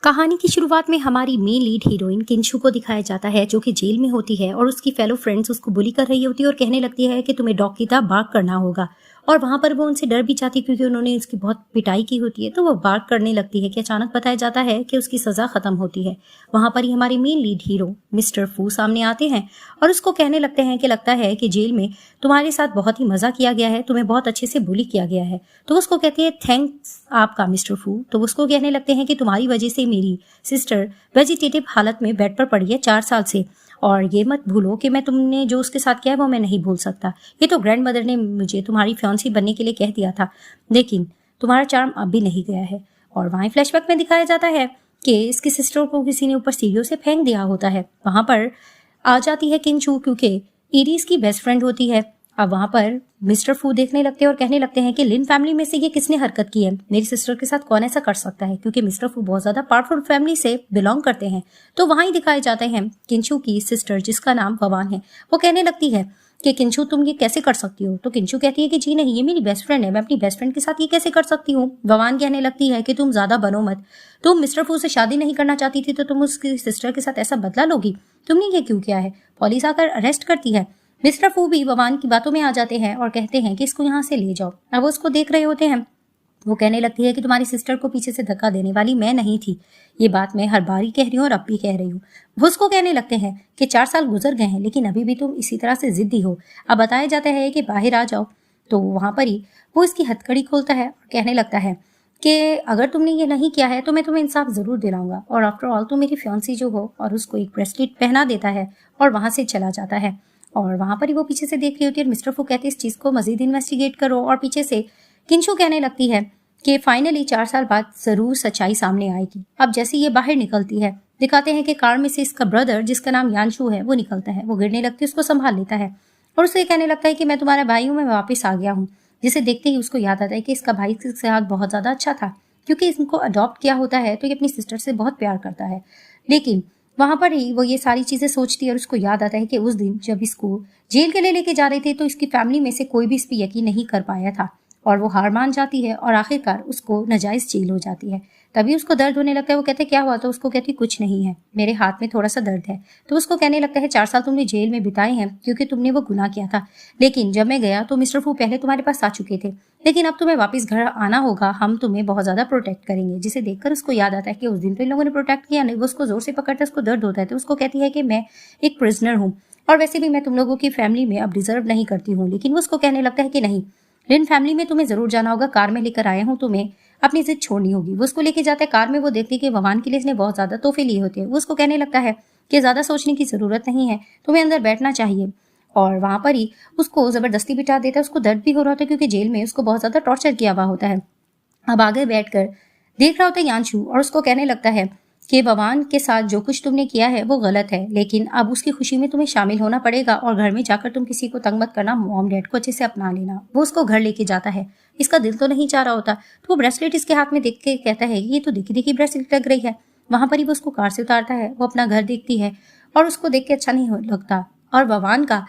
कहानी की शुरुआत में हमारी मेन लीड हीरोइन किंशु को दिखाया जाता है, जो कि जेल में होती है और उसकी फेलो फ्रेंड्स उसको बुली कर रही होती है और कहने लगती है कि तुम्हें डॉग की तरह बार्क करना होगा। और वहां पर वो उनसे डर भी जाती क्योंकि उन्होंने उसकी बहुत पिटाई की होती है, तो वो बार्क करने लगती है कि अचानक बताया जाता है कि उसकी सजा खत्म होती है। वहां पर ही हमारे मेन लीड हीरो मिस्टर फू सामने आते हैं और उसको कहने लगते हैं कि लगता है कि जेल में तुम्हारे साथ बहुत ही मजा किया गया है, तुम्हें बहुत अच्छे से बुली किया गया है। तो उसको कहती है थैंक्स आपका मिस्टर फू। तो उसको कहने लगते हैं कि तुम्हारी वजह से मेरी सिस्टर वेजिटेटिव हालत में बेड पर पड़ी है 4 साल से, और ये मत भूलो कि मैं तुमने जो उसके साथ किया है वो मैं नहीं भूल सकता। ये तो ग्रैंड मदर ने मुझे तुम्हारी फ्योंसी बनने के लिए कह दिया था, लेकिन तुम्हारा चार्म अब भी नहीं गया है। और वहीं फ्लैशबैक में दिखाया जाता है कि इसकी सिस्टर को किसी ने ऊपर सीढ़ियों से फेंक दिया होता है। वहां पर आ जाती है किंचू, क्योंकि इरीज की बेस्ट फ्रेंड होती है। अब वहां पर मिस्टर फू देखने लगते हैं और कहने लगते हैं कि लिन फैमिली में से ये किसने हरकत की है, मेरी सिस्टर के साथ कौन ऐसा कर सकता है, क्योंकि मिस्टर फू बहुत ज्यादा पावरफुल फैमिली से बिलोंग करते हैं। तो वहां ही दिखाए जाते हैं किंचू की सिस्टर, जिसका नाम ववान है। वो कहने लगती है कि किंचू तुम ये कैसे कर सकती हो। तो किंचू कहती है कि जी नहीं, ये मेरी बेस्ट फ्रेंड है, मैं अपनी बेस्ट फ्रेंड के साथ ये कैसे कर सकती हूँ। ववान कहने लगती है कि तुम ज्यादा बनो मत, तुम मिस्टर फू से शादी नहीं करना चाहती थी तो तुम उसकी सिस्टर के साथ ऐसा बदला लोगी, तुमने ये क्यों किया है। पुलिस आकर अरेस्ट करती है। मिस्टर फू भी ववान की बातों में आ जाते हैं और कहते हैं कि इसको यहाँ से ले जाओ। अब वो उसको देख रहे होते हैं। वो कहने लगती है कि तुम्हारी सिस्टर को पीछे से धक्का देने वाली मैं नहीं थी, ये बात मैं हर बार ही कह रही हूँ और अब भी कह रही हूँ। वो उसको कहने लगते हैं कि 4 साल गुजर गए हैं लेकिन अभी भी तुम इसी तरह से जिद्दी हो, अब बताया जाता है कि बाहर आ जाओ। तो वहां पर ही वो इसकी हथकड़ी खोलता है और कहने लगता है कि अगर तुमने ये नहीं किया है तो मैं तुम्हें इंसाफ जरूर दिलाऊंगा, और आफ्टर ऑल तुम मेरी फ्योंसी जो हो। और उसको एक ब्रेसलेट पहना देता है और वहां से चला जाता है। और वहां पर ही वो पीछे से देख रही होती है और मिस्टर फू कहते हैं इस चीज को मजीद इन्वेस्टिगेट करो। और पीछे से किंशु कहने लगती है कि फाइनली 4 साल बाद जरूर सच्चाई सामने आएगी। अब जैसे ये बाहर निकलती है, दिखाते हैं कि कार में से इसका ब्रदर, जिसका नाम यानशु है, वो निकलता है। वो गिरने लगती है, उसको संभाल लेता है और उसे कहने लगता है कि मैं तुम्हारा भाई हूँ, मैं वापस आ गया हूँ। जिसे देखते ही उसको याद आता है कि इसका भाई के साथ बहुत ज्यादा अच्छा था, क्योंकि इसको अडॉप्ट किया होता है तो ये अपनी सिस्टर से बहुत प्यार करता है। लेकिन वहां पर ही वो ये सारी चीजें सोचती है और उसको याद आता है कि उस दिन जब इसको जेल के लिए लेके जा रहे थे तो इसकी फैमिली में से कोई भी इस पर यकीन नहीं कर पाया था, और वो हार मान जाती है और आखिरकार उसको नाजायज जेल हो जाती है। तभी उसको दर्द होने लगता है। वो कहते क्या हुआ, तो उसको कहती कुछ नहीं है, मेरे हाथ में थोड़ा सा दर्द है। तो उसको कहने लगता है 4 साल तुमने जेल में बिताए हैं क्योंकि तुमने वो गुनाह किया था, लेकिन जब मैं गया तो मिस्टर फू पहले तुम्हारे पास आ चुके थे, लेकिन अब तुम्हें वापस घर आना होगा, हम तुम्हें बहुत ज्यादा प्रोटेक्ट करेंगे। जिसे देखकर उसको याद आता है कि उस दिन तो इन लोगों ने प्रोटेक्ट किया नहीं। वो उसको जोर से पकड़ता है, उसको दर्द होता है। तो उसको कहती है कि मैं एक प्रिजनर हूँ और वैसे भी मैं तुम लोगों की फैमिली में अब डिजर्व नहीं करती हूँ। लेकिन वो उसको कहने लगता है कि नहीं, लिन फैमिली में तुम्हें जरूर जाना होगा, कार में लेकर आया हूँ, तुम्हें अपनी जिद छोड़नी होगी। वो उसको लेके जाता है कार में। वो देखती है कि ववान के लिए इसने बहुत ज्यादा तोहफे लिए होते हैं। वो उसको कहने लगता है कि ज्यादा सोचने की जरूरत नहीं है, तुम्हें अंदर बैठना चाहिए। और वहां पर ही उसको जबरदस्ती बिठा देता है। उसको दर्द भी हो रहा होता है क्योंकि जेल में उसको बहुत ज्यादा टॉर्चर किया हुआ होता है। अब आगे बैठकर देख रहा होता है यानशु और उसको कहने लगता है कि ववान के साथ जो कुछ तुमने किया है वो गलत है, लेकिन अब उसकी खुशी में तुम्हें शामिल होना पड़ेगा और घर में जाकर तुम किसी को तंग मत करना, मॉम डैड को अच्छे से अपना लेना। वो उसको घर लेके जाता है। इसका दिल तो नहीं चाह रहा होता, तो वो ब्रेसलेट इसके हाथ में देख के कहता है ये तो दिखी दिखी ब्रेसलेट लग रही है। वहां पर ही वो उसको कार से उतारता है। वो अपना घर देखती है और उसको देख के अच्छा नहीं लगता। और ववान का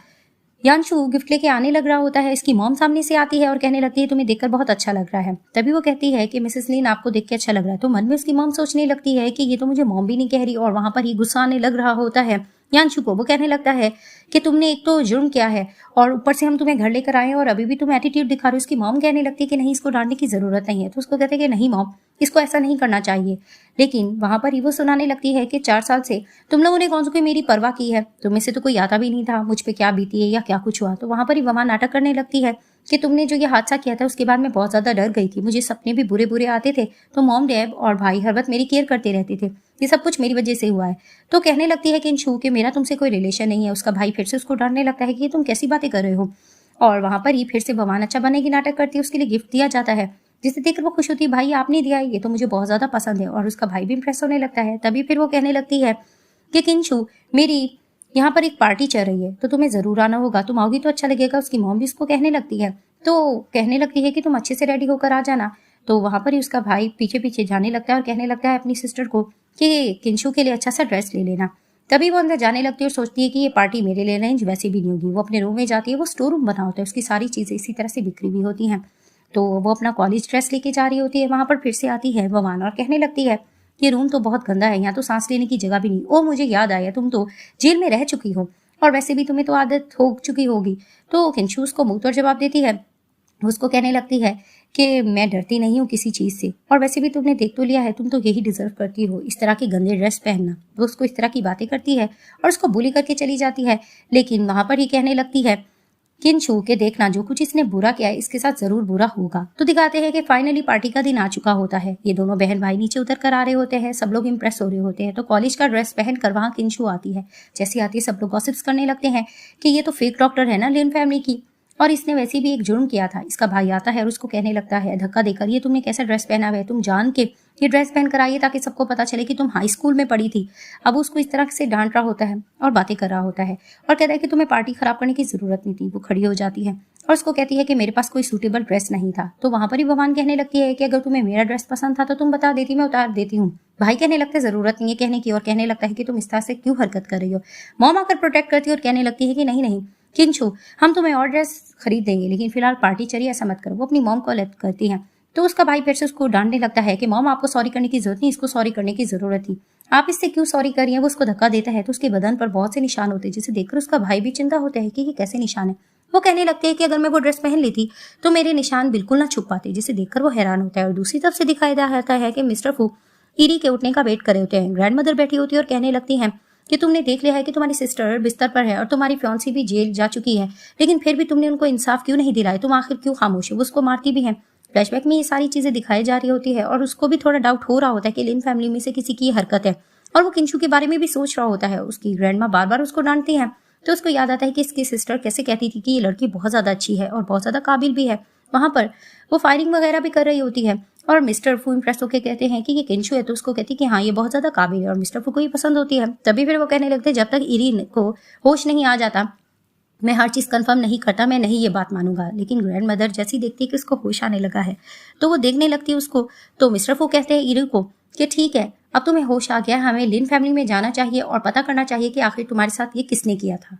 यानशु गिफ्ट लेके आने लग रहा होता है। इसकी मॉम सामने से आती है और कहने लगती है तुम्हें देखकर बहुत अच्छा लग रहा है। तभी वो कहती है कि मिसेस लिन आपको देख के अच्छा लग रहा है। तो मन में उसकी मॉम सोचने लगती है कि ये तो मुझे मॉम भी नहीं कह रही, और वहां पर ही गुस्सा आने लग रहा होता है यानशु को। वो कहने लगता है कि तुमने एक तो जुर्म किया है और ऊपर से हम तुम्हें घर लेकर आए हैं और अभी भी तुम एटीट्यूड दिखा रहे हो। उसकी मॉम कहने लगती है कि नहीं, इसको डांटने की जरूरत नहीं है। तो उसको कहते हैं कि नहीं मॉम, इसको ऐसा नहीं करना चाहिए। लेकिन वहां पर ही वो सुनाने लगती है कि 4 साल से तुम लोगों ने कौन सी मेरी परवाह की है, तुम्हें से तो कोई आता भी नहीं था मुझ पे क्या बीती है या क्या कुछ हुआ। तो वहां पर ही वहां नाटक करने लगती है कि तुमने जो ये हादसा किया था उसके बाद मैं बहुत ज्यादा डर गई थी, मुझे सपने भी बुरे बुरे आते थे, तो मॉम डैड और भाई हर वक्त मेरी केयर करते रहते थे, ये सब कुछ मेरी वजह से हुआ है। तो कहने लगती है कि इंशू कि मेरा तुमसे कोई रिलेशन नहीं है। उसका भाई फिर से उसको डांटने लगता है कि तुम कैसी बातें कर रहे हो। और वहां पर ही फिर से भवान अच्छा बनने की नाटक करती है। उसके लिए गिफ्ट दिया जाता है, जिसे देखकर वो खुश होती है, भाई आपने दिया है, ये तो मुझे बहुत ज्यादा पसंद है। और उसका भाई भी इंप्रेस होने लगता है। तभी फिर वो कहने लगती है कि किंशु मेरी यहाँ पर एक पार्टी चल रही है तो तुम्हें जरूर आना होगा, तुम आओगी तो अच्छा लगेगा। उसकी मॉम भी उसको कहने लगती है। तो कहने लगती है कि तुम अच्छे से रेडी होकर आ जाना। तो वहां पर ही उसका भाई पीछे पीछे जाने लगता है और कहने लगता है अपनी सिस्टर को कि किंशु के लिए अच्छा सा ड्रेस ले लेना। तभी वो अंदर जाने लगती है और सोचती है कि ये पार्टी मेरे लिए अरेंज वैसे भी नहीं होगी। वो अपने रूम में जाती है। वो स्टोर रूम बना होता है, उसकी सारी चीजें इसी तरह से बिखरी हुई होती हैं। तो वो अपना कॉलेज ड्रेस लेके जा रही होती है। वहां पर फिर से आती है ववान और कहने लगती है ये रूम तो बहुत गंदा है, यहाँ तो सांस लेने की जगह भी नहीं। ओ मुझे याद आया, तुम तो जेल में रह चुकी हो और वैसे भी तुम्हें तो आदत हो चुकी होगी। तो किंशु उसको मुंह तोड़ जवाब देती है। उसको कहने लगती है कि मैं डरती नहीं हूँ किसी चीज़ से, और वैसे भी तुमने देख तो लिया है, तुम तो यही डिजर्व करती हो, इस तरह के गंदे ड्रेस पहनना। वो उसको इस तरह की बातें करती है और उसको बुली करके चली जाती है। लेकिन वहां पर ही कहने लगती है किंशु के देखना जो कुछ इसने बुरा किया है इसके साथ जरूर बुरा होगा। तो दिखाते हैं कि फाइनली पार्टी का दिन आ चुका होता है। ये दोनों बहन भाई नीचे उतर कर आ रहे होते हैं, सब लोग इंप्रेस हो रहे होते हैं। तो कॉलेज का ड्रेस पहनकर वहां किंशु आती है। जैसे आती है सब लोग गॉसिप्स करने लगते हैं कि ये तो फेक डॉक्टर है ना लिन फैमिली की, और इसने वैसे भी एक जुर्म किया था। इसका भाई आता है और उसको कहने लगता है धक्का देकर, ये तुमने कैसा ड्रेस पहना हुआ है, तुम जान के ये ड्रेस पहन कर आई है ताकि सबको पता चले कि तुम हाई स्कूल में पढ़ी थी। अब उसको इस तरह से डांट रहा होता है और बातें कर रहा होता है और कहता है कि तुम्हें पार्टी खराब करने की जरूरत नहीं थी। वो खड़ी हो जाती है और उसको कहती है कि मेरे पास कोई सूटेबल ड्रेस नहीं था। तो वहां पर ही भगवान कहने लगती है कि अगर तुम्हें मेरा ड्रेस पसंद था तो तुम बता देती, मैं उतार देती हूँ। भाई कहने लगते जरूरत नहीं है कहने की, और कहने लगता है कि तुम इस तरह से क्यों हरकत कर रही हो। मॉम आकर प्रोटेक्ट करती है और कहने लगती है कि नहीं नहीं किंशु, हम तुम्हें और ड्रेस खरीद देंगे, लेकिन फिलहाल पार्टी चलिए, ऐसा मत करो। वो अपनी मॉम को अलर्ट करती है। तो उसका भाई फिर से उसको डांटने लगता है कि मॉम आपको सॉरी करने की जरूरत नहीं, इसको सॉरी करने की जरूरत थी, आप इससे क्यों सॉरी कर रही हैं। वो उसको धक्का देता है तो उसके बदन पर बहुत से निशान होते हैं, जिसे देखकर उसका भाई भी चिंता होता है कि ये कैसे निशान है। वो कहने लगते हैं कि अगर मैं वो ड्रेस पहन लेती तो मेरे निशान बिल्कुल ना छुप पाते, जिसे देखकर वो हैरान होता है। और दूसरी तरफ से दिखाया जाता है कि मिस्टर फू ईरी के उठने का वेट कर रहे होते हैं। ग्रैंड मदर बैठी होती है और कहने लगती है कि तुमने देख लिया है कि तुम्हारी सिस्टर बिस्तर पर है और तुम्हारी फियांसी भी जेल जा चुकी है, लेकिन फिर भी तुमने उनको इंसाफ क्यों नहीं दिलाया, तुम आखिर क्यों खामोश हो। वो उसको मारती भी है। फ्लैशबैक में ये सारी चीजें दिखाई जा रही होती है और उसको भी थोड़ा डाउट हो रहा होता है कि लिन फैमिली में से किसी की ये हरकत है, और वो किंशु के बारे में भी सोच रहा होता है। उसकी ग्रैंड माँ बार बार उसको डांटती है तो उसको याद आता है कि इसकी सिस्टर कैसे कहती थी कि ये लड़की बहुत ज्यादा अच्छी है और बहुत ज्यादा काबिल भी है। वहां पर वो फायरिंग वगैरह भी कर रही होती है और मिस्टर फू इम्प्रेस होकर कहते हैं कि ये किंशु है, तो उसको कहती है कि हाँ ये बहुत ज्यादा काबिल है, और मिस्टर फू को ये पसंद होती है। तभी फिर वो कहने लगते हैं जब तक इरी को होश नहीं आ जाता मैं हर चीज कंफर्म नहीं करता, मैं नहीं ये बात मानूंगा। लेकिन ग्रैंड मदर जैसी देखती है कि उसको होश आने लगा है तो वो देखने लगती है उसको। तो मिस्टर फू कहते हैं इरी को कि ठीक है अब तुम्हें होश आ गया, हमें लिन फैमिली में जाना चाहिए और पता करना चाहिए कि आखिर तुम्हारे साथ ये किसने किया था।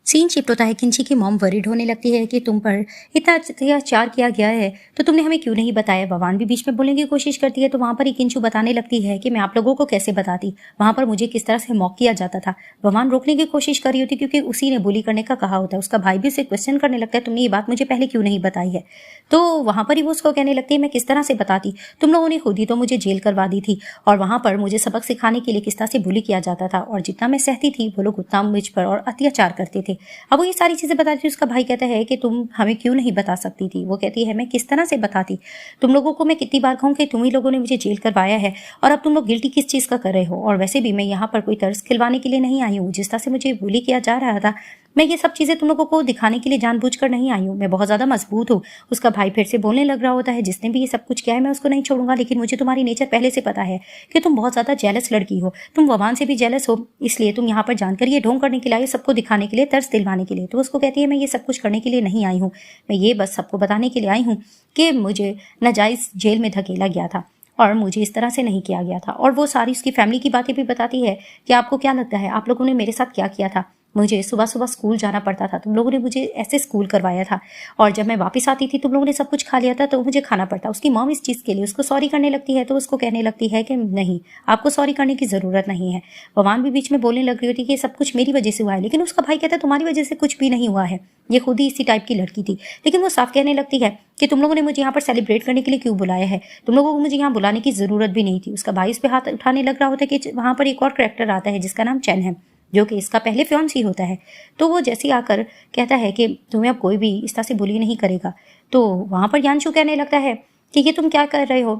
सीन शिफ्ट होता है। किंशी की मॉम वरीड होने लगती है कि तुम पर इतना अत्याचार किया गया है तो तुमने हमें क्यों नहीं बताया। भगवान भी बीच में बोलने की कोशिश करती है तो वहां पर ही किंशु बताने लगती है कि मैं आप लोगों को कैसे बताती, वहां पर मुझे किस तरह से मॉक किया जाता था। भगवान रोकने की कोशिश कर रही होती क्योंकि उसी ने बुली करने का कहा होता है। उसका भाई भी उसे क्वेश्चन करने लगता है तुमने ये बात मुझे पहले क्यों नहीं बताई है। तो वहां पर ही वो उसको कहने लगती है मैं किस तरह से बताती, तुम लोगों ने खुद ही तो मुझे जेल करवा दी थी और वहां पर मुझे सबक सिखाने के लिए किस तरह से बुली किया जाता था, और जितना मैं सहती थी वो लोग उतना मुझ पर और अत्याचार करते थे। अब वो ये सारी चीजें बताती है। उसका भाई कहता है कि तुम हमें क्यों नहीं बता सकती थी। वो कहती है मैं किस तरह से बताती, तुम लोगों को मैं कितनी बार कहूँ कि तुम ही लोगों ने मुझे जेल करवाया है और अब तुम लोग गिल्टी किस चीज का कर रहे हो, और वैसे भी मैं यहाँ पर कोई तर्स खिलवाने के लिए नहीं आई हूँ। जिस तरह से मुझे बुली किया जा रहा था मैं ये सब चीजें तुम लोगों को दिखाने के लिए जानबूझकर नहीं आई हूँ, मैं बहुत ज्यादा मजबूत हूँ। उसका भाई फिर से बोलने लग रहा होता है जिसने भी ये सब कुछ किया है मैं उसको नहीं छोड़ूंगा, लेकिन मुझे तुम्हारी नेचर पहले से पता है कि तुम बहुत ज्यादा जेलस लड़की हो, तुम ववान से भी जेलस हो, इसलिए तुम यहाँ पर जानकर ये ढोंग करने के लिए, सबको दिखाने के लिए, तर्स दिलवाने के लिए। तो उसको कहती है मैं ये सब कुछ करने के लिए नहीं आई हूँ, मैं ये बस सबको बताने के लिए आई हूँ कि मुझे नाजायज जेल में धकेला गया था और मुझे इस तरह से नहीं किया गया था। और वो सारी उसकी फैमिली की बातें भी बताती है कि आपको क्या लगता है आप लोगों ने मेरे साथ क्या किया था, मुझे सुबह सुबह स्कूल जाना पड़ता था, तुम लोगों ने मुझे ऐसे स्कूल करवाया था, और जब मैं वापस आती थी तुम लोगों ने सब कुछ खा लिया था तो मुझे खाना पड़ता। उसकी मॉम इस चीज़ के लिए उसको सॉरी करने लगती है तो उसको कहने लगती है कि नहीं आपको सॉरी करने की ज़रूरत नहीं है। भगवान भी बीच में बोलने लग रही होती कि सब कुछ मेरी वजह से हुआ है, लेकिन उसका भाई कहता है तुम्हारी वजह से कुछ भी नहीं हुआ है, ये खुद ही इसी टाइप की लड़की थी। लेकिन वो साफ कहने लगती है कि तुम लोगों ने मुझे यहाँ पर सेलिब्रेट करने के लिए क्यों बुलाया है, तुम लोगों को मुझे यहाँ बुलाने की ज़रूरत भी नहीं थी। उसका भाई इस पे हाथ उठाने लग रहा होता है कि वहाँ पर एक और कैरेक्टर आता है जिसका नाम चैन है, जो कि इसका पहले फियांसी होता है। तो वो जैसे ही आकर कहता है कि तुम्हें अब कोई भी इस तरह से बुली नहीं करेगा, तो वहां पर यानशु कहने लगता है कि ये तुम क्या कर रहे हो,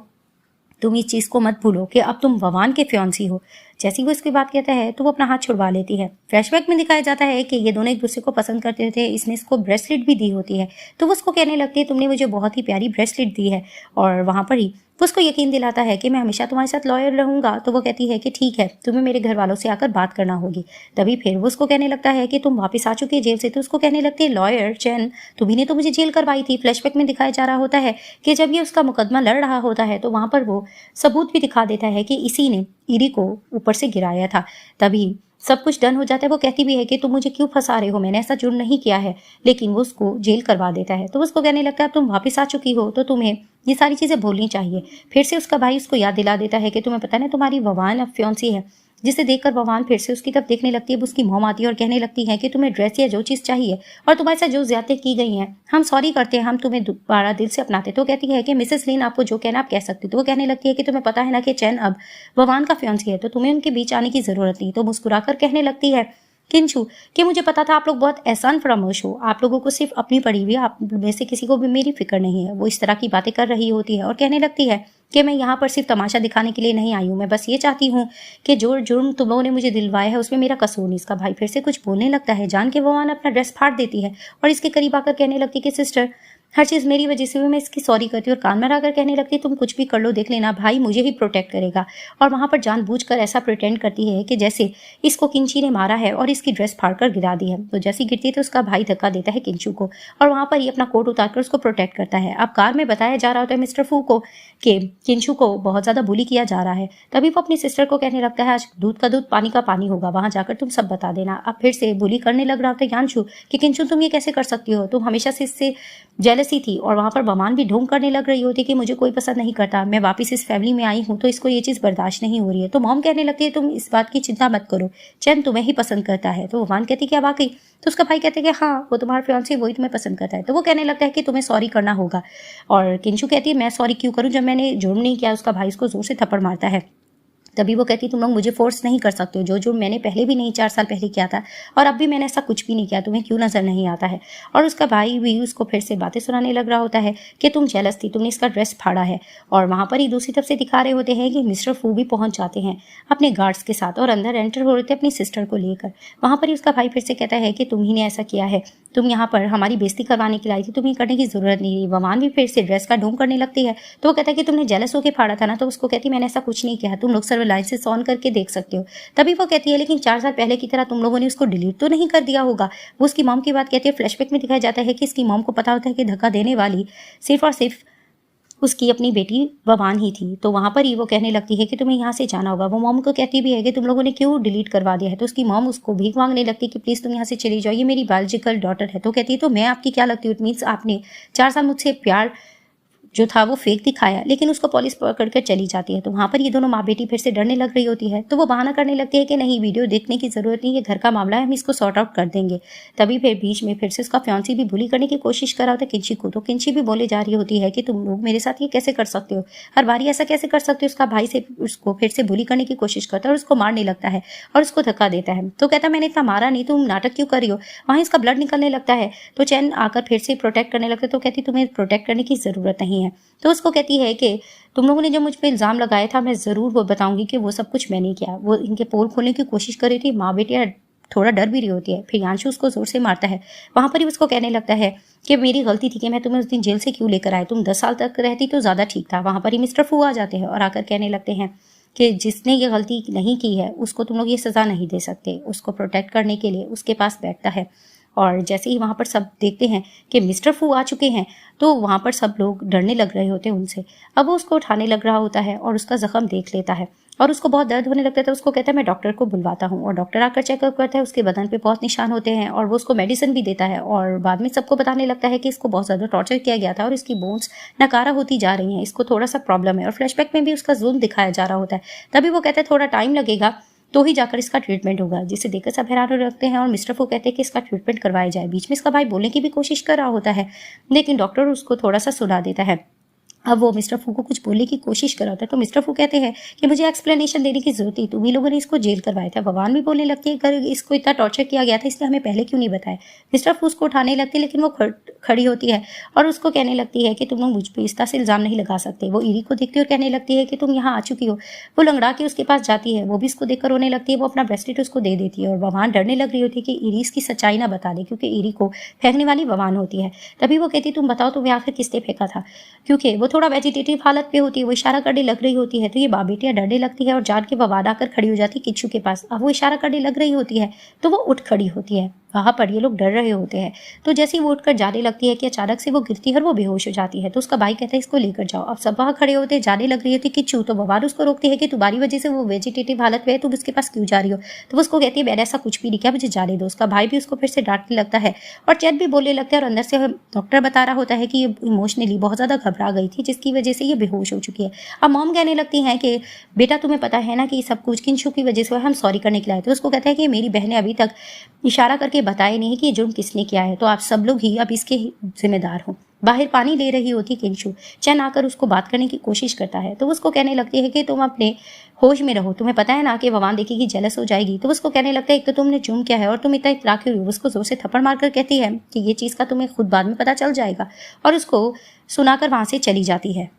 तुम इस चीज को मत भूलो कि अब तुम ववान के फियांसी हो। जैसे ही वो इसकी बात कहता है तो वो अपना हाथ छुड़वा लेती है। फ्लैशबैक में दिखाया जाता है कि ये दोनों एक दूसरे को पसंद करते थे, इसने इसको ब्रेसलेट भी दी होती है। तो वो उसको कहने लगती है तुमने मुझे बहुत ही प्यारी ब्रेसलेट दी है, और वहां पर ही वो उसको यकीन दिलाता है कि मैं हमेशा तुम्हारे साथ लॉयल रहूंगा। तो वो कहती है कि ठीक है तुम्हें मेरे घर वालों से आकर बात करना होगी। तभी फिर वो उसको कहने लगता है कि तुम वापस आ चुकी है जेल से। तो उसको कहने लगती है लॉयर चैन तुम्ही ने तो मुझे जेल करवाई थी। फ्लैशबैक में दिखाया जा रहा होता है कि जब ये उसका मुकदमा लड़ रहा होता है तो वहां पर वो सबूत भी दिखा देता है कि इसी ने ईरी को ऊपर से गिराया था। तभी सब कुछ डन हो जाता है, वो कहती भी है कि तुम मुझे क्यों फंसा रहे हो, मैंने ऐसा जुर्म नहीं किया है, लेकिन वो उसको जेल करवा देता है। तो उसको कहने लगता है अब तुम वापस आ चुकी हो तो तुम्हें ये सारी चीजें भूलनी चाहिए। फिर से उसका भाई उसको याद दिला देता है कि तुम्हें पता है तुम्हारी ववान अब फियांसी है, जिसे देखकर ववान फिर से उसकी तरफ देखने लगती है। उसकी मॉम आती है और कहने लगती है कि तुम्हें ड्रेस या जो चीज़ चाहिए और तुम्हारे साथ जो ज्यादती की गई हैं हम सॉरी करते हैं, हम तुम्हें दोबारा दिल से अपनाते। तो कहती है कि मिसेस लिन आपको जो कहना आप कह सकती। तो वो कहने लगती है कि तुम्हें पता है ना कि चैन अब ववान का फियांसी है, तो तुम्हें उनके बीच आने की जरूरत नहीं। तो मुस्कुराकर कहने लगती है किंचू कि मुझे पता था आप लोग बहुत एहसान फरामोश हो, आप लोगों को सिर्फ अपनी पड़ी हुई, आप में से किसी को भी मेरी फिक्र नहीं है। वो इस तरह की बातें कर रही होती है और कहने लगती है कि मैं यहाँ पर सिर्फ तमाशा दिखाने के लिए नहीं आई हूँ, मैं बस ये चाहती हूँ कि जो जुर्म तुम लोगों ने मुझे दिलवाया है उसमें मेरा कसूर नहीं। इसका भाई फिर से कुछ बोलने लगता है, जान के ववान अपना ड्रेस फाड़ देती है और इसके करीब आकर कहने लगती कि सिस्टर हर चीज़ मेरी वजह से हुई, मैं इसकी सॉरी करती हूँ। और कान में आकर कहने लगती तुम कुछ भी कर लो, देख लेना भाई मुझे ही प्रोटेक्ट करेगा। और वहाँ पर जानबूझकर ऐसा प्रिटेंड करती है कि जैसे इसको किंची ने मारा है और इसकी ड्रेस फाड़कर गिरा दी है। तो जैसी गिरती है तो उसका भाई धक्का देता है किंचू को और वहाँ पर ये अपना कोट उतारकर उसको प्रोटेक्ट करता है। अब कार में बताया जा रहा होता है मिस्टर फू को कि किंचू को बहुत ज़्यादा बुली किया जा रहा है। तभी वो अपनी सिस्टर को कहने लगता है आज दूध का दूध पानी का पानी होगा, वहाँ जाकर तुम सब बता देना। अब फिर से बुली करने लग रहा होता है यानशु कि किंचू तुम ये कैसे कर सकती हो, तुम हमेशा से इससे जेलसी थी। और वहाँ पर बमान भी ढोंग करने लग रही होती कि मुझे कोई पसंद नहीं करता, मैं वापस इस फैमिली में आई हूँ तो इसको ये चीज़ बर्दाश्त नहीं हो रही है। तो मॉम कहने लगती है तुम इस बात की चिंता मत करो, चैन तुम्हें ही पसंद करता है। तो बमान कहती क्या वाकई? तो उसका भाई कहते हैं कि हाँ वो तुम्हारा फियांसी वही तुम्हें पसंद करता है। तो वो कहने लगता है कि तुम्हें सॉरी करना होगा। और किंचू कहती है मैं सॉरी क्यों करूँ जब मैंने जुर्म नहीं किया। उसका भाई उसको जोर से थप्पड़ मारता है। तभी वो कहती तुम लोग मुझे फोर्स नहीं कर सकते हो, जो जो मैंने पहले भी नहीं 4 साल पहले किया था और अब भी मैंने ऐसा कुछ भी नहीं किया, तुम्हें क्यों नजर नहीं आता है। और उसका भाई भी उसको फिर से बातें सुनाने लग रहा होता है कि तुम जेलस थी, तुमने इसका ड्रेस फाड़ा है। और वहाँ पर ही दूसरी तरफ से दिखा रहे होते हैं कि मिस्टर फू भी पहुंच जाते हैं अपने गार्ड्स के साथ और अंदर एंटर हो रहे थे अपनी सिस्टर को लेकर। वहाँ पर ही उसका भाई फिर से कहता है कि तुम ही ने ऐसा किया है, तुम यहाँ पर हमारी बेइज्जती करवाने के लिए आई थी, तुम्हें करने की जरूरत नहीं थी। वमान भी फिर से ड्रेस का ढोंग करने लगती है। तो वो कहता है कि तुमने जेलस होकर फाड़ा था ना। तो उसको कहती मैंने ऐसा कुछ नहीं किया, तुम लोग सर्विलांसेस ऑन करके देख सकते हो। तभी वो कहती है लेकिन 4 साल पहले की तरह तुम लोगों ने उसको डिलीट तो नहीं कर दिया होगा। वो उसकी मॉम की बात कहती है। फ्लैशबैक में दिखाया जाता है कि इसकी मॉम को पता होता है कि धक्का देने वाली सिर्फ और सिर्फ उसकी अपनी बेटी ववान ही थी। तो वहाँ पर ही वो कहने लगती है कि तुम्हें यहाँ से जाना होगा। वो मॉम को कहती भी है कि तुम लोगों ने क्यों डिलीट करवा दिया है। तो उसकी मॉम उसको भीख मांगने लगती है कि प्लीज़ तुम यहाँ से चली जाओ, ये मेरी बायोलॉजिकल डॉटर है। तो कहती है तो मैं आपकी क्या लगती हूँ, इट मीन्स आपने 4 साल मुझसे प्यार जो था वो फेक दिखाया, लेकिन उसको पुलिस पकड़ कर चली जाती है। तो वहाँ पर ये दोनों माँ बेटी फिर से डरने लग रही होती है। तो वो बहाना करने लगती है कि नहीं वीडियो देखने की जरूरत नहीं, ये घर का मामला है, हम इसको सॉर्ट आउट कर देंगे। तभी फिर बीच में फिर से उसका फियांसी भी बुली करने की कोशिश कर रहा होता है किंची को। तो किंची भी बोले जा रही होती है कि तुम लोग मेरे साथ ये कैसे कर सकते हो, हर बारी ऐसा कैसे कर सकते हो। उसका भाई से उसको फिर से बुली करने की कोशिश करता है और उसको मारने लगता है और उसको धक्का देता है। तो कहता मैंने इतना मारा नहीं, तुम नाटक क्यों कर रही हो। वहीं इसका ब्लड निकलने लगता है। तो चैन आकर फिर से प्रोटेक्ट करने लगता है। तो कहती तुम्हें प्रोटेक्ट करने की जरूरत नहीं है। तो उसको कहती है कि तुम लोगों ने जो मुझ पे इल्जाम लगाया था मैं जरूर वो बताऊंगी कि वो सब कुछ मैंने किया। वो इनके पोल खोलने की कोशिश कर रही थी, माँ बेटियां थोड़ा डर भी रही होती है। फिर यांशु उसको जोर से मारता है। वहां पर ही उसको कहने लगता है कि मेरी गलती थी कि मैं तुम्हें उस दिन जेल से क्यों लेकर आया, तुम 10 साल तक रहती तो ज्यादा ठीक था। वहां पर ही मिस्टर फू आ जाते हैं और आकर कहने लगते हैं कि जिसने ये गलती नहीं की है उसको तुम लोग ये सजा नहीं दे सकते। उसको प्रोटेक्ट करने के लिए उसके पास बैठता है। और जैसे ही वहाँ पर सब देखते हैं कि मिस्टर फू आ चुके हैं तो वहाँ पर सब लोग डरने लग रहे होते हैं उनसे। अब वो उसको उठाने लग रहा होता है और उसका जख्म देख लेता है और उसको बहुत दर्द होने लगता है। तो उसको कहता है मैं डॉक्टर को बुलवाता हूँ। और डॉक्टर आकर चेकअप करता है, उसके बदन पे बहुत निशान होते हैं और वो उसको मेडिसिन भी देता है। और बाद में सबको बताने लगता है कि इसको बहुत ज़्यादा टॉर्चर किया गया था और इसकी बोन्स नकारा होती जा रही हैं, इसको थोड़ा सा प्रॉब्लम है। और फ्लैशबैक में भी उसका जुल्म दिखाया जा रहा होता है। तभी वो कहता है थोड़ा टाइम लगेगा तो ही जाकर इसका ट्रीटमेंट होगा, जिसे देखकर सब हैरान रखते हैं। और मिस्टर फू कहते हैं कि इसका ट्रीटमेंट करवाया जाए। बीच में इसका भाई बोलने की भी कोशिश कर रहा होता है लेकिन डॉक्टर उसको थोड़ा सा सुना देता है। अब वो मिस्टर फू को कुछ बोलने की कोशिश कर रहा था। तो मिस्टर फू कहते हैं कि मुझे एक्सप्लेनेशन देने की जरूरत थी, तुम ही लोगों ने इसको जेल करवाया था। भगवान भी बोलने लगती है अगर इसको इतना टॉर्चर किया गया था इसलिए हमें पहले क्यों नहीं बताया। मिस्टर फू उसको उठाने लगती है लेकिन वो खड़ी होती है और उसको कहने लगती है कि तुम लोग मुझ पर इस तरह से इल्जाम नहीं लगा सकते। वो ईरी को देखती है और कहने लगती है कि तुम यहाँ आ चुकी हो। वो लंगड़ा के उसके पास जाती है, वो भी इसको देखकर रोने लगती है। वो अपना ब्रेसलेट उसको दे देती है और भगवान डरने लग रही होती है कि ईरी इसकी सच्चाई ना बता दे, क्योंकि ईरी को फेंकने वाली भगवान होती है। तभी वो कहती तुम बताओ तुम्हें आखिर किसने फेंका था, क्योंकि वो थोड़ा वेजिटेटिव हालत पे होती है। वो इशारा करने लग रही होती है तो ये माँ बेटियां डरने लगती है और जान के ववाद आकर खड़ी हो जाती है किच्चू के पास। अब वो इशारा करने लग रही होती है तो वो उठ खड़ी होती है वहाँ पर ये लोग डर रहे होते हैं। तो जैसे ही वो उठकर जाने लगती है कि अचानक से वो गिरती है और वो बेहोश हो जाती है। तो उसका भाई कहता है इसको लेकर जाओ। अब सब वहाँ खड़े होते हैं, जाने लग रही होती किच्चू। तो बवाल उसको रोकती है कि तुम्हारी वजह से वो वेजिटेटिव हालत में है, तुम उसके पास क्यों जा रही हो। तो वो उसको कहती है मैंने ऐसा कुछ भी नहीं किया, मुझे जाने दो। उसका भाई भी उसको फिर से डांटने लगता है और चैन भी बोलने लगता है और अंदर से डॉक्टर बता रहा होता है कि ये इमोशनली बहुत ज़्यादा घबरा गई थी जिसकी वजह से ये बेहोश हो चुकी है। अब मॉम कहने लगती है कि बेटा तुम्हें पता है ना कि सब कुछ किंशु की वजह से हम सॉरी करने के लिए आए। तो उसको कहता है कि मेरी बहन ने अभी तक इशारा करके बताया नहीं कि ये जुर्म किसने किया है, तो आप सब लोग ही अब इसके जिम्मेदार हो। बाहर पानी ले रही होती किंशु, चैन आकर उसको बात करने की कोशिश करता है। तो उसको कहने लगती है कि तुम अपने होश में रहो, तुम्हें पता है ना कि ववान देखेगी जेलस हो जाएगी। तो उसको कहने लगता है एक तो तुमने जुर्म किया है और तुम इतना इतरा क्यों हो। उसको जोर से थप्पड़ मारकर कहती है कि ये चीज़ का तुम्हें खुद बाद में पता चल जाएगा और उसको सुनाकर वहाँ से चली जाती है।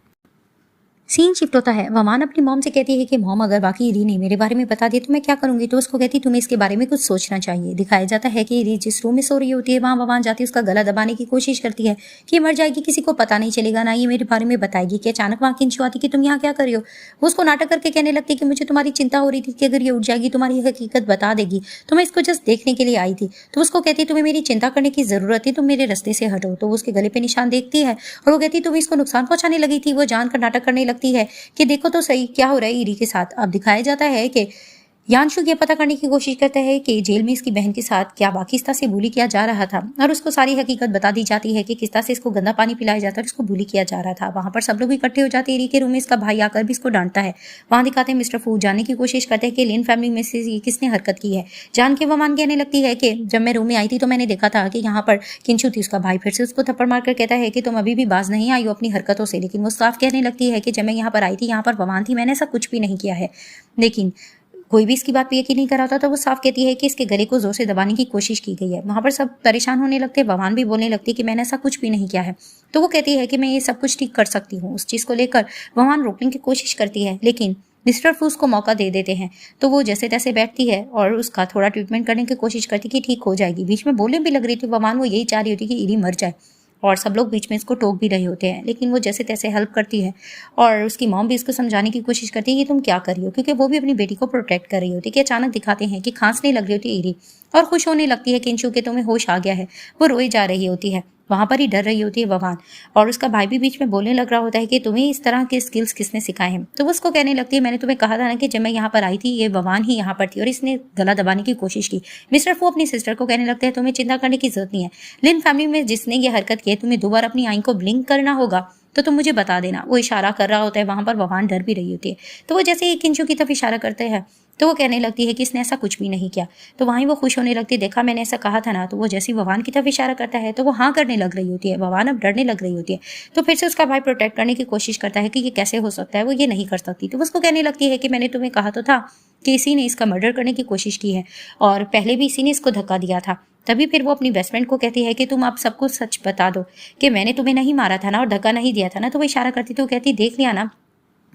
सीन शिफ्ट होता है। वमान अपनी मॉम से कहती है कि मॉम अगर बाकी इरी ने मेरे बारे में बता दिया तो मैं क्या करूंगी। तो उसको कहती तुम्हें इसके बारे में कुछ सोचना चाहिए। दिखाया जाता है कि इरी जिस रूम में सो रही होती है वहाँ ववान जाती है, उसका गला दबाने की कोशिश करती है कि मर जाएगी, किसी को पता नहीं चलेगा, ना ये मेरे बारे में बताएगी। कि अचानक वहाँ किंशु आती कि तुम यहाँ क्या कर रही हो। वो उसको नाटक करके कहने लगती है कि मुझे तुम्हारी चिंता हो रही थी कि अगर ये उठ जाएगी तुम्हारी हकीकत बता देगी, तो मैं इसको जस्ट देखने के लिए आई थी। तो उसको कहती तुम्हें मेरी चिंता करने की जरूरत है, तुम मेरे रास्ते से हटो। तो वो उसके गले पे निशान देखती है और वो कहती तुम इसको नुकसान पहुंचाने लगी थी। वो जानकर नाटक करने लगती है कि देखो तो सही क्या हो रहा है इरी के साथ। अब दिखाया जाता है कि यांशु ये पता करने की कोशिश करता है कि जेल में इसकी बहन के साथ क्या वाकई से बुली किया जा रहा था और उसको सारी हकीकत बता दी जाती है कि किस तरह से इसको गंदा पानी पिलाया जाता है और इसको बुली किया जा रहा था। वहां पर सब लोग इकट्ठे हो जाते हैं। इरी के रूम में इसका भाई आकर भी इसको डांटता है। वहां दिखाते हैं मिस्टर फू जानने की कोशिश करते हैं कि लिन फैमिली में से किसने हरकत की है। जान के वमान कहने लगती है कि जब मैं रूम में आई थी तो मैंने देखा था कि यहाँ पर किंशु थी। उसका भाई फिर से उसको थप्पड़ मारकर कहता है कि तुम अभी भी बाज नहीं आई हो अपनी हरकतों से। लेकिन वो साफ कहने लगती है कि जब मैं यहाँ पर आई थी यहाँ पर वमान थी, मैंने ऐसा कुछ भी नहीं किया है। लेकिन कोई भी इसकी बात पे यकीन नहीं कर रहा था। तो वो साफ कहती है कि इसके गले को जोर से दबाने की कोशिश की गई है। वहां पर सब परेशान होने लगते हैं। भगवान भी बोलने लगती है कि मैंने ऐसा कुछ भी नहीं किया है। तो वो कहती है कि मैं ये सब कुछ ठीक कर सकती हूँ। उस चीज को लेकर भगवान रोकने की कोशिश करती है लेकिन मिस्टर फूस को मौका दे देते हैं। तो वो जैसे तैसे बैठती है और उसका थोड़ा ट्रीटमेंट करने की कोशिश करती है कि ठीक हो जाएगी। बीच में बोलने भी लग रही थी भगवान, वो यही चाह रही होती कि इरी मर जाए और सब लोग बीच में इसको टोक भी रहे होते हैं। लेकिन वो जैसे तैसे हेल्प करती है और उसकी मॉम भी इसको समझाने की कोशिश करती है कि तुम क्या कर रही हो, क्योंकि वो भी अपनी बेटी को प्रोटेक्ट कर रही होती है। कि अचानक दिखाते हैं कि खांसने लग रही होती है इरी और खुश होने लगती है किंशु के तुम्हें होश आ गया है। वो रोई जा रही होती है। वहां पर ही डर रही होती है भगवान और उसका भाई भी बीच में बोलने लग रहा होता है कि तुम्हें इस तरह के स्किल्स किसने सिखाए हैं। तो वो उसको कहने लगती है मैंने तुम्हें कहा था ना कि जब मैं यहाँ पर आई थी ये भगवान ही यहाँ पर थी और इसने गला दबाने की कोशिश की। मिस्टर फू अपनी सिस्टर को कहने लगते हैं तुम्हें चिंता करने की जरूरत नहीं है। लिन फैमिली में जिसने ये हरकत की है तुम्हें दोबारा अपनी आई को ब्लिंक करना होगा तो तुम मुझे बता देना। वो इशारा कर रहा होता है। वहां पर भगवान डर भी रही होती है। तो वो जैसे ही किंशु की तरफ इशारा करते हैं तो वो कहने लगती है कि इसने ऐसा कुछ भी नहीं किया। तो वहीं वो खुश होने लगती है, देखा मैंने ऐसा कहा था ना। तो वो जैसे ही भगवान की तरफ इशारा करता है तो वो हाँ करने लग रही होती है। भगवान अब डरने लग रही होती है। तो फिर से उसका भाई प्रोटेक्ट करने की कोशिश करता है कि ये कैसे हो सकता है, वो ये नहीं कर सकती। तो उसको कहने लगती है कि मैंने तुम्हें कहा तो था कि इसी ने इसका मर्डर करने की कोशिश की है और पहले भी इसी ने इसको धक्का दिया था। तभी फिर वो अपनी बेस्ट फ्रेंड को कहती है कि तुम अब सबको सच बता दो कि मैंने तुम्हें नहीं मारा था ना और धक्का नहीं दिया था ना। तो वो इशारा करती तो कहती देख लिया ना,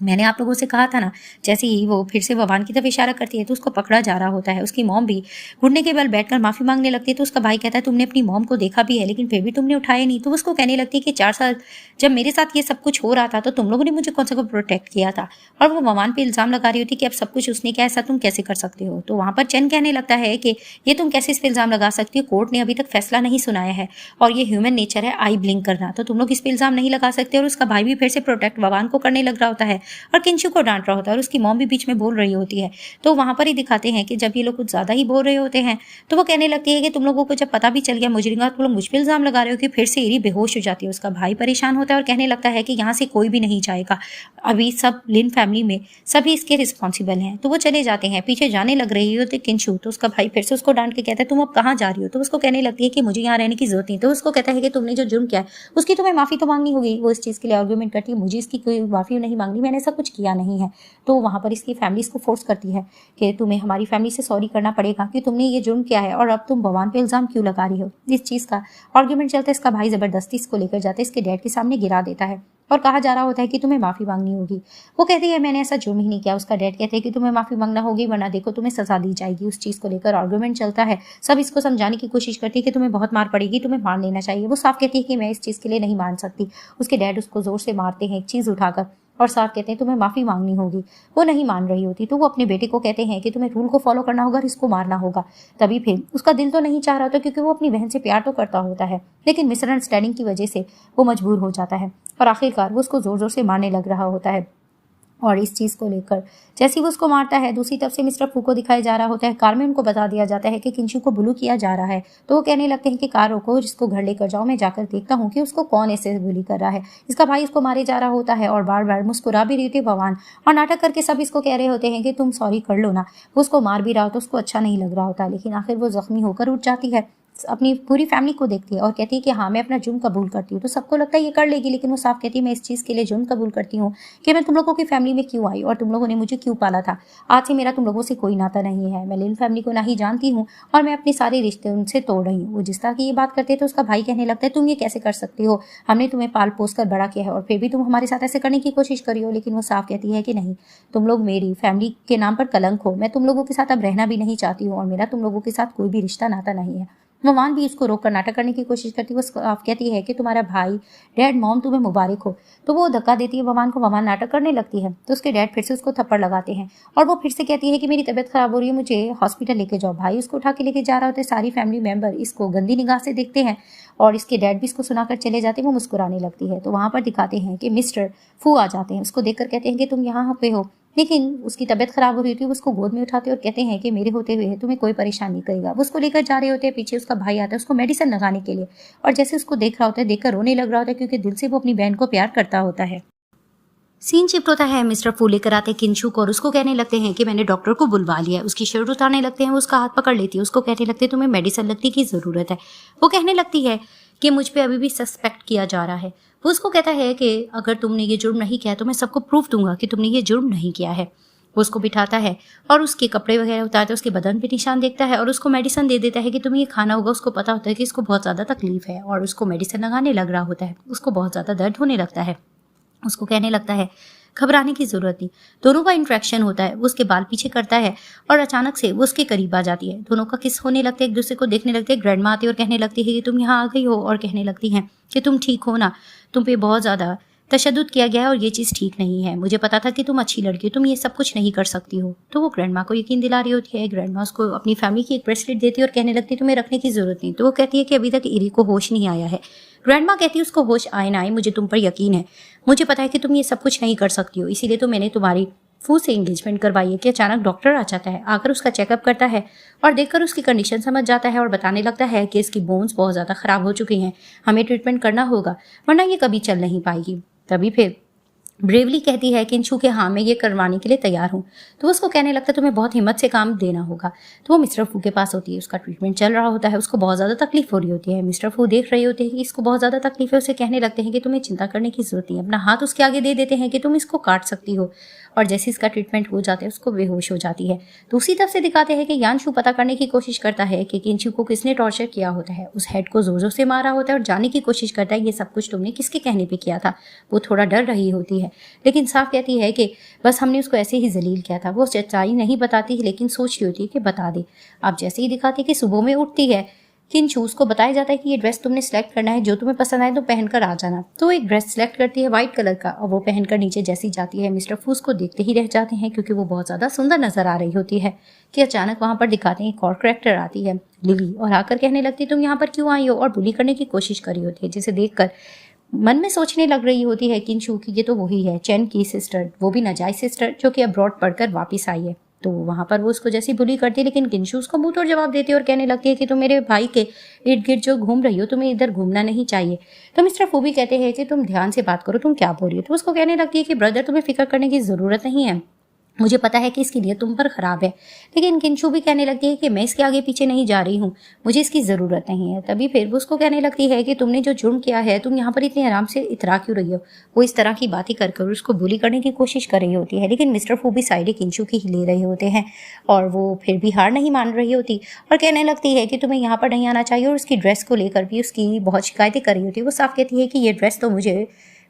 मैंने आप लोगों से कहा था ना। जैसे ही वो फिर से भगवान की तरफ इशारा करती है तो उसको पकड़ा जा रहा होता है। उसकी मॉम भी घुटने के बल बैठकर माफी मांगने लगती है। तो उसका भाई कहता है तुमने अपनी मॉम को देखा भी है लेकिन फिर भी तुमने उठाया नहीं। तो उसको कहने लगती है कि 4 साल जब मेरे साथ ये सब कुछ हो रहा था तो तुम लोगों ने मुझे कौन सा को प्रोटेक्ट किया था। और वो भगवान पे इल्जाम लगा रही होती कि अब सब कुछ उसने किया, ऐसा तुम कैसे कर सकते हो। तो वहां पर चैन कहने लगता है कि ये तुम कैसे इस पे इल्जाम लगा सकती हो, कोर्ट ने अभी तक फैसला नहीं सुनाया है और ये ह्यूमन नेचर है आई ब्लिंक करना, तो तुम लोग इस पे इल्जाम नहीं लगा सकते। और उसका भाई भी फिर से प्रोटेक्ट भगवान को करने लग रहा होता है और किंशु को डांट रहा होता है और उसकी मॉम भी बीच में बोल रही होती है। तो वहां पर ही दिखाते हैं कि जब ये लोग कुछ ज्यादा ही बोल रहे होते हैं तो वो कहने लगती है कि तुम लोगों को जब पता भी चल गया मुजरिम का, तुम लोग मुझ पे इल्जाम लगा रहे हो कि फिर से इरी बेहोश हो जाती है। उसका भाई परेशान होता है और कहने लगता है कि यहाँ से कोई भी नहीं जाएगा, अभी सब लिन फैमिली में सभी इसके रिस्पॉन्सिबल हैं। तो वो चले जाते हैं। पीछे जाने लग रही होती किंशु। तो उसका भाई फिर से उसको डांट के कहता है तुम अब कहाँ जा रही हो। तो उसको कहने लगती है कि मुझे यहाँ रहने की जरूरत नहीं। तो उसको कहता है कि तुमने जो जुर्म किया है उसकी तुम्हें माफी तो मांगनी होगी। वो इस चीज के लिए आर्ग्यूमेंट करती है, मुझे इसकी कोई माफी नहीं मांगनी, मैंने ऐसा कुछ किया नहीं है। तो वहां पर इसकी फैमिली इसको फोर्स करती है कि तुम्हें हमारी फैमिली से सॉरी करना पड़ेगा कि तुमने ये जुर्म किया है और अब तुम भगवान पे इल्जाम क्यों लगा रही हो। इस चीज का आर्ग्यूमेंट चलता है। इसका भाई जबरदस्ती इसको लेकर जाता है, इसके डैड के सामने गिरा देता है और कहा जा रहा होता है कि तुम्हें माफी मांगनी होगी। वो कहती है मैंने ऐसा जुर्म ही नहीं किया। उसका डैड कहते हैं कि तुम्हें माफी मांगना होगी वरना देखो तुम्हें सजा दी जाएगी। उस चीज को लेकर आर्ग्यूमेंट चलता है। सब इसको समझाने की कोशिश करती है कि तुम्हें बहुत मार पड़ेगी, तुम्हें मार लेना चाहिए। वो साफ कहती है कि मैं इस चीज के लिए नहीं मान सकती। उसके डैड उसको जोर से मारते हैं एक चीज उठाकर और साफ कहते हैं तुम्हें माफ़ी मांगनी होगी। वो नहीं मान रही होती तो वो अपने बेटे को कहते हैं कि तुम्हें रूल को फॉलो करना होगा और इसको मारना होगा। तभी फिर उसका दिल तो नहीं चाह रहा था क्योंकि वो अपनी बहन से प्यार तो करता होता है, लेकिन मिसअंडरस्टैंडिंग की वजह से वो मजबूर हो जाता है और आखिरकार वो उसको जोर जोर से मारने लग रहा होता है। और इस चीज़ को लेकर जैसे ही वो उसको मारता है, दूसरी तरफ से मिस्टर फू को दिखाया जा रहा होता है। कार में उनको बता दिया जाता है कि किंशु को बुलू किया जा रहा है, तो वो कहने लगते हैं कि कार रोको, जिसको घर लेकर जाओ, मैं जाकर देखता हूँ कि उसको कौन ऐसे बुली कर रहा है। इसका भाई उसको मारे जा रहा होता है और बार बार मुस्कुरा भी रही थी भगवान, और नाटक करके सब इसको कह रहे होते हैं कि तुम सॉरी कर लो ना। वो उसको मार भी रहा हो तो उसको अच्छा नहीं लग रहा होता, लेकिन आखिर वो जख्मी होकर उठ जाती है, अपनी पूरी फैमिली को देखती है और कहती है कि हाँ मैं अपना जुर्म कबूल करती हूँ। तो सबको लगता है ये कर लेगी, लेकिन वो साफ कहती है मैं इस चीज़ के लिए जुर्म कबूल करती हूँ कि मैं तुम लोगों की फैमिली में क्यों आई और तुम लोगों ने मुझे क्यों पाला था। आज से मेरा तुम लोगों से कोई नाता नहीं है, मैं लिन फैमिली को ना ही जानती हूँ और मैं अपने सारे रिश्ते उनसे तोड़ रही हूँ। वो जिस तरह की ये बात करते हैं तो उसका भाई कहने लगता है तुम ये कैसे कर सकती हो, हमने तुम्हें पाल पोस कर बड़ा किया है और फिर भी तुम हमारे साथ ऐसे करने की कोशिश करी हो। लेकिन वो साफ कहती है कि नहीं, तुम लोग मेरी फैमिली के नाम पर कलंक हो, मैं तुम लोगों के साथ अब रहना भी नहीं चाहती हूँ और मेरा तुम लोगों के साथ कोई भी रिश्ता नाता नहीं है। ववान भी इसको रोक कर नाटक करने की कोशिश करती है। वो आप कहती है कि तुम्हारा भाई, डैड, मॉम तुम्हें मुबारक हो। तो वो धक्का देती है ववान को, ववान नाटक करने लगती है तो उसके डैड फिर से उसको थप्पड़ लगाते हैं और वो फिर से कहती है कि मेरी तबीयत खराब हो रही है, मुझे हॉस्पिटल लेके जाओ। भाई उसको उठा के लेके जा रहा होता है, सारी फैमिली मेंबर इसको गंदी निगाह से देखते हैं और इसके डैड भी इसको सुनाकर चले जाते हैं। वो मुस्कुराने लगती है तो वहाँ पर दिखाते हैं कि मिस्टर फू आ जाते हैं, उसको देखकर कहते हैं कि तुम यहाँ पे हो, लेकिन उसकी तबीयत खराब हो रही थी। वो उसको गोद में उठाते और कहते हैं कि मेरे होते हुए तुम्हें कोई परेशान नहीं करेगा। वो उसको लेकर जा रहे होते हैं, पीछे उसका भाई आता है उसको मेडिसिन लगाने के लिए और जैसे उसको देख रहा होता है देखकर रोने लग रहा होता है क्योंकि दिल से वो अपनी बहन को प्यार करता होता है। सीन शिफ्ट होता है, मिस्टर फू लेकर आते हैं किंशु को और उसको कहने लगते हैं कि मैंने डॉक्टर को बुलवा लिया है। उसकी शर्ट उतारने लगते हैं, वो उसका हाथ पकड़ लेती है, उसको कहने लगते हैं तुम्हें मेडिसिन लगने की ज़रूरत है। वो कहने लगती है कि मुझ पे अभी भी सस्पेक्ट किया जा रहा है। वो उसको कहता है कि अगर तुमने ये जुर्म नहीं किया तो मैं सबको प्रूफ दूंगा कि तुमने ये जुर्म नहीं किया है। वो उसको बिठाता है और उसके कपड़े वगैरह उतारता है, उसके बदन पे निशान देखता है और उसको मेडिसिन दे देता है कि तुम्हें ये खाना होगा। उसको पता होता है कि इसको बहुत ज़्यादा तकलीफ है और उसको मेडिसिन लगाने लग रहा होता है। उसको बहुत ज़्यादा दर्द होने लगता है। उसको कहने लगता है घबराने की ज़रूरत नहीं। दोनों का इंट्रैक्शन होता है, वो उसके बाल पीछे करता है और अचानक से वो उसके करीब आ जाती है। दोनों का किस होने लगते हैं, एक दूसरे को देखने लगते हैं। ग्रैंडमा आती है और कहने लगती है कि तुम यहाँ आ गई हो और कहने लगती हैं कि तुम ठीक हो ना, तुम पे बहुत ज़्यादा तशद्दुद किया गया है और ये चीज़ ठीक नहीं है। मुझे पता था कि तुम अच्छी लड़की हो, तुम ये सब कुछ नहीं कर सकती हो। तो वो ग्रैंडमा को यकीन दिला रही होती है। ग्रैंडमा उसको अपनी फैमिली की एक ब्रेसलेट देती है और कहने लगती है तुम्हें रखने की ज़रूरत नहीं। तो वो कहती है कि अभी तक इरी को होश नहीं आया है। ग्रैंडमा कहती है उसको होश आए ना आए, मुझे तुम पर यकीन है, मुझे पता है कि तुम ये सब कुछ नहीं कर सकती हो, इसीलिए तो मैंने तुम्हारी फू से एंगेजमेंट करवाई है। कि अचानक डॉक्टर आ जाता है, आकर उसका चेकअप करता है और देखकर उसकी कंडीशन समझ जाता है और बताने लगता है कि इसकी बोन्स बहुत ज़्यादा ख़राब हो चुकी हैं, हमें ट्रीटमेंट करना होगा वरना ये कभी चल नहीं पाएगी। तभी फिर ब्रेवली कहती है किंशु के हाँ मैं ये करवाने के लिए तैयार हूँ। तो उसको कहने लगता है तुम्हें बहुत हिम्मत से काम देना होगा। तो वो मिस्टर फू के पास होती है, उसका ट्रीटमेंट चल रहा होता है, उसको बहुत ज़्यादा तकलीफ हो रही होती है। मिस्टर फू देख रहे होते हैं कि इसको बहुत ज़्यादा तकलीफ है, उसे कहने लगते हैं कि तुम्हें चिंता करने की जरूरत नहीं है। अपना हाथ उसके आगे दे देते हैं कि तुम इसको काट सकती हो और जैसे इसका ट्रीटमेंट हो जाता है उसको बेहोश हो जाती है। दूसरी तरफ से दिखाते हैं कि यानशु पता करने की कोशिश करता है कि किंशु को किसने टॉर्चर किया होता है। उस हेड को जोर जोर से मारा होता है और जानने की कोशिश करता है ये सब कुछ तुमने किसके कहने पे किया था। वो थोड़ा डर रही होती है लेकिन साफ कहती है कि बस हमने उसको ऐसे ही जलील किया था। वो सच्चाई नहीं बताती लेकिन सोच रही होती है कि बता दे। अब जैसे ही दिखाते कि सुबह में उठती है किंशु, उसको बताया जाता है कि ये ड्रेस तुमने सेलेक्ट करना है, जो तुम्हें पसंद आए तो पहनकर आ जाना। तो एक ड्रेस सेलेक्ट करती है व्हाइट कलर का और वो पहनकर नीचे जैसी जाती है मिस्टर फूस को देखते ही रह जाते हैं क्योंकि वो बहुत ज़्यादा सुंदर नजर आ रही होती है। कि अचानक वहाँ पर दिखाते हैं एक और कैरेक्टर आती है लिली और आकर कहने लगती है तुम यहाँ पर क्यों आई हो और बुली करने की कोशिश करी होती है, जिसे देखकर मन में सोचने लग रही होती है किंशु की ये तो वही है चैन की सिस्टर, वो भी नाजायज सिस्टर जो कि अब्रॉड पढ़कर वापस आई है। तो वहाँ पर वो उसको जैसी बुली करती है लेकिन किंशु उसको मुंह तोड़ जवाब देती है और कहने लगती है कि तुम मेरे भाई के इर्द गिर्द जो घूम रही हो तुम्हें इधर घूमना नहीं चाहिए। तो मिस्टर फू भी कहते हैं कि तुम ध्यान से बात करो, तुम क्या बोल रही हो। तो उसको कहने लगती है कि ब्रदर तुम्हें फिक्र करने की ज़रूरत नहीं है, मुझे पता है कि इसकी नीयत तुम पर खराब है। लेकिन किंशु भी कहने लगती है कि मैं इसके आगे पीछे नहीं जा रही हूँ, मुझे इसकी ज़रूरत नहीं है। तभी फिर वो उसको कहने लगती है कि तुमने जो जुर्म किया है तुम यहाँ पर इतने आराम से इतरा क्यों रही हो। वो इस तरह की बातें कर कर उसको बुली करने की कोशिश कर रही होती है लेकिन मिस्टर फू भी साइड किंशु की ही ले रहे होते हैं और वो फिर भी हार नहीं मान रही होती और कहने लगती है कि तुम्हें यहाँ पर नहीं आना चाहिए और उसकी ड्रेस को लेकर भी उसकी बहुत शिकायतें कर रही होती है। वो साफ कहती है कि ये ड्रेस तो मुझे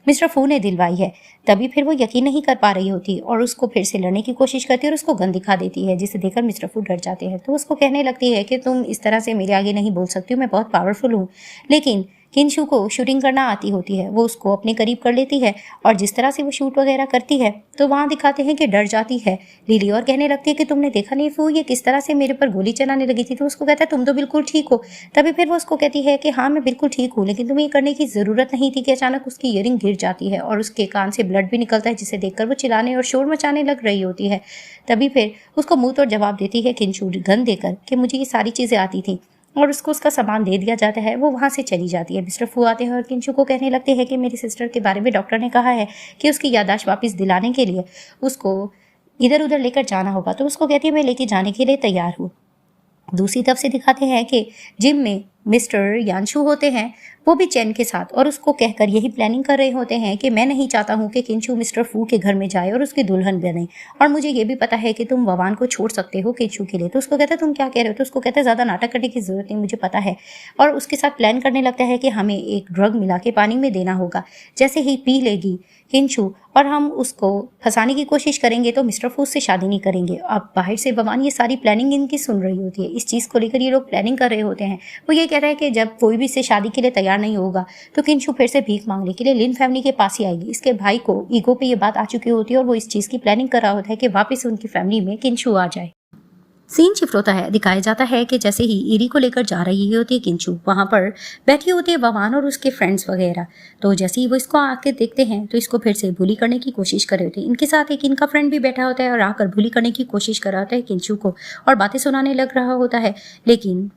मिस्टर फू ने दिलवाई है। तभी फिर वो यकीन नहीं कर पा रही होती और उसको फिर से लड़ने की कोशिश करती है और उसको गन दिखा देती है जिसे देखकर मिस्टर फू डर जाते हैं। तो उसको कहने लगती है कि तुम इस तरह से मेरे आगे नहीं बोल सकती हो, मैं बहुत पावरफुल हूँ। लेकिन किंशु को शूटिंग करना आती होती है, वो उसको अपने करीब कर लेती है और जिस तरह से वो शूट वगैरह करती है तो वहाँ दिखाते हैं कि डर जाती है लिली और कहने लगती है कि तुमने देखा नहीं वो ये किस तरह से मेरे पर गोली चलाने लगी थी। तो उसको कहता है तुम तो बिल्कुल ठीक हो। तभी फिर वो उसको कहती है कि हाँ मैं बिल्कुल ठीक हूँ, लेकिन तुम्हें ये करने की ज़रूरत नहीं थी। कि अचानक उसकी ईयरिंग गिर जाती है और उसके कान से ब्लड भी निकलता है, जिसे देखकर वो चिल्लाने और शोर मचाने लग रही होती है। तभी फिर उसको मुंह तोड़ जवाब देती है किंशु गन देकर कि मुझे ये सारी चीज़ें आती थी, और उसको उसका सामान दे दिया जाता है। वो वहाँ से चली जाती है। मिस्टर फू आते हैं और किंशु को कहने लगते हैं कि मेरी सिस्टर के बारे में डॉक्टर ने कहा है कि उसकी याददाश्त वापस दिलाने के लिए उसको इधर उधर लेकर जाना होगा। तो उसको कहती है मैं लेके जाने के लिए तैयार हूँ। दूसरी तरफ से दिखाते हैं कि जिम में मिस्टर यांशु होते हैं, वो भी चैन के साथ, और उसको कहकर यही प्लानिंग कर रहे होते हैं कि मैं नहीं चाहता हूँ कि किंशु मिस्टर फू के घर में जाए और उसकी दुल्हन बने, और मुझे ये भी पता है कि तुम ववान को छोड़ सकते हो किंशु के लिए। तो उसको कहता है तुम क्या कह रहे हो। तो उसको कहता है ज़्यादा नाटक करने की ज़रूरत नहीं, मुझे पता है। और उसके साथ प्लान करने लगता है कि हमें एक ड्रग मिला के पानी में देना होगा, जैसे ही पी लेगी किंशु और हम उसको फंसाने की कोशिश करेंगे तो मिस्टर फू से शादी नहीं करेंगे। अब बाहर से ववान ये सारी प्लानिंग इनकी सुन रही होती है। इस चीज़ को लेकर ये लोग प्लानिंग कर रहे होते हैं। वो ये कह रहा है कि जब कोई भी इससे शादी के लिए तैयार नहीं होगा तो किंशु फिर से भीख मांगने के लिए लिन फैमिली के पास ही आएगी। इसके भाई को ईगो पे ये बात आ चुकी होती है और वो इस चीज़ की प्लानिंग कर रहा होता है कि वापस उनकी फैमिली में किंशु आ जाए। सीन शिफ्ट होता है। दिखाया जाता है कि जैसे ही ईरी को लेकर जा रही होती है किंशु, वहाँ पर बैठी होती है ववान और उसके फ्रेंड्स वगैरह। तो जैसे ही वो इसको आके देखते हैं तो इसको फिर से बुली करने की कोशिश कर रहे होते हैं। इनके साथ एक इनका फ्रेंड भी बैठा होता है और आकर बुली करने की कोशिश कर रहा होता है किंशु को और बातें सुनाने लग रहा होता है। लेकिन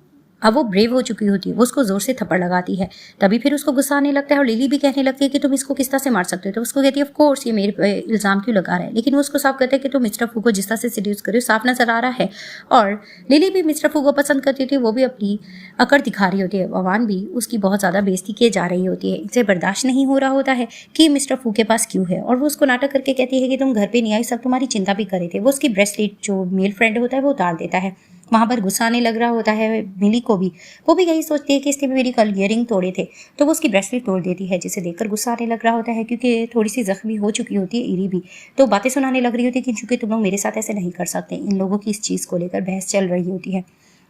अब वो ब्रेव हो चुकी होती है, वो उसको जोर से थप्पड़ लगाती है। तभी फिर उसको गुस्सा आने लगता है और लिली भी कहने लगती है कि तुम इसको किस तरह से मार सकते हो। तो उसको कहती है ऑफ कोर्स ये मेरे पे इल्जाम क्यों लगा रहा है। लेकिन वो उसको साफ कहते हैं कि तुम मिस्टर फू को जिस तरह से सीड्यूस करे साफ नजर आ रहा है। और लिली भी मिस्टर फू को पसंद करती थी, वो भी अपनी अकड़ दिखा रही होती है। ववान भी उसकी बहुत ज्यादा बेइज्जती किए जा रही होती है। इसे बर्दाश्त नहीं हो रहा होता है कि मिस्टर फू के पास क्यों है, और वो उसको नाटक करके कहती है कि तुम घर पे नहीं आई, सब तुम्हारी चिंता भी कर रहे थे। वो उसकी ब्रेसलेट जो मेल फ्रेंड होता है वो उतार देता है। वहाँ पर गुस्सा आने लग रहा होता है मिली को भी। वो भी यही सोचती है कि इसने भी मेरी कल ईयरिंग तोड़े थे, तो वो उसकी ब्रेसलेट तोड़ देती है, जिसे देखकर गुस्सा आने लग रहा होता है क्योंकि थोड़ी सी जख्मी हो चुकी होती है ईरी भी। तो बातें सुनाने लग रही होती है कि चूंकि तुम लोग मेरे साथ ऐसे नहीं कर सकते। इन लोगों की इस चीज़ को लेकर बहस चल रही होती है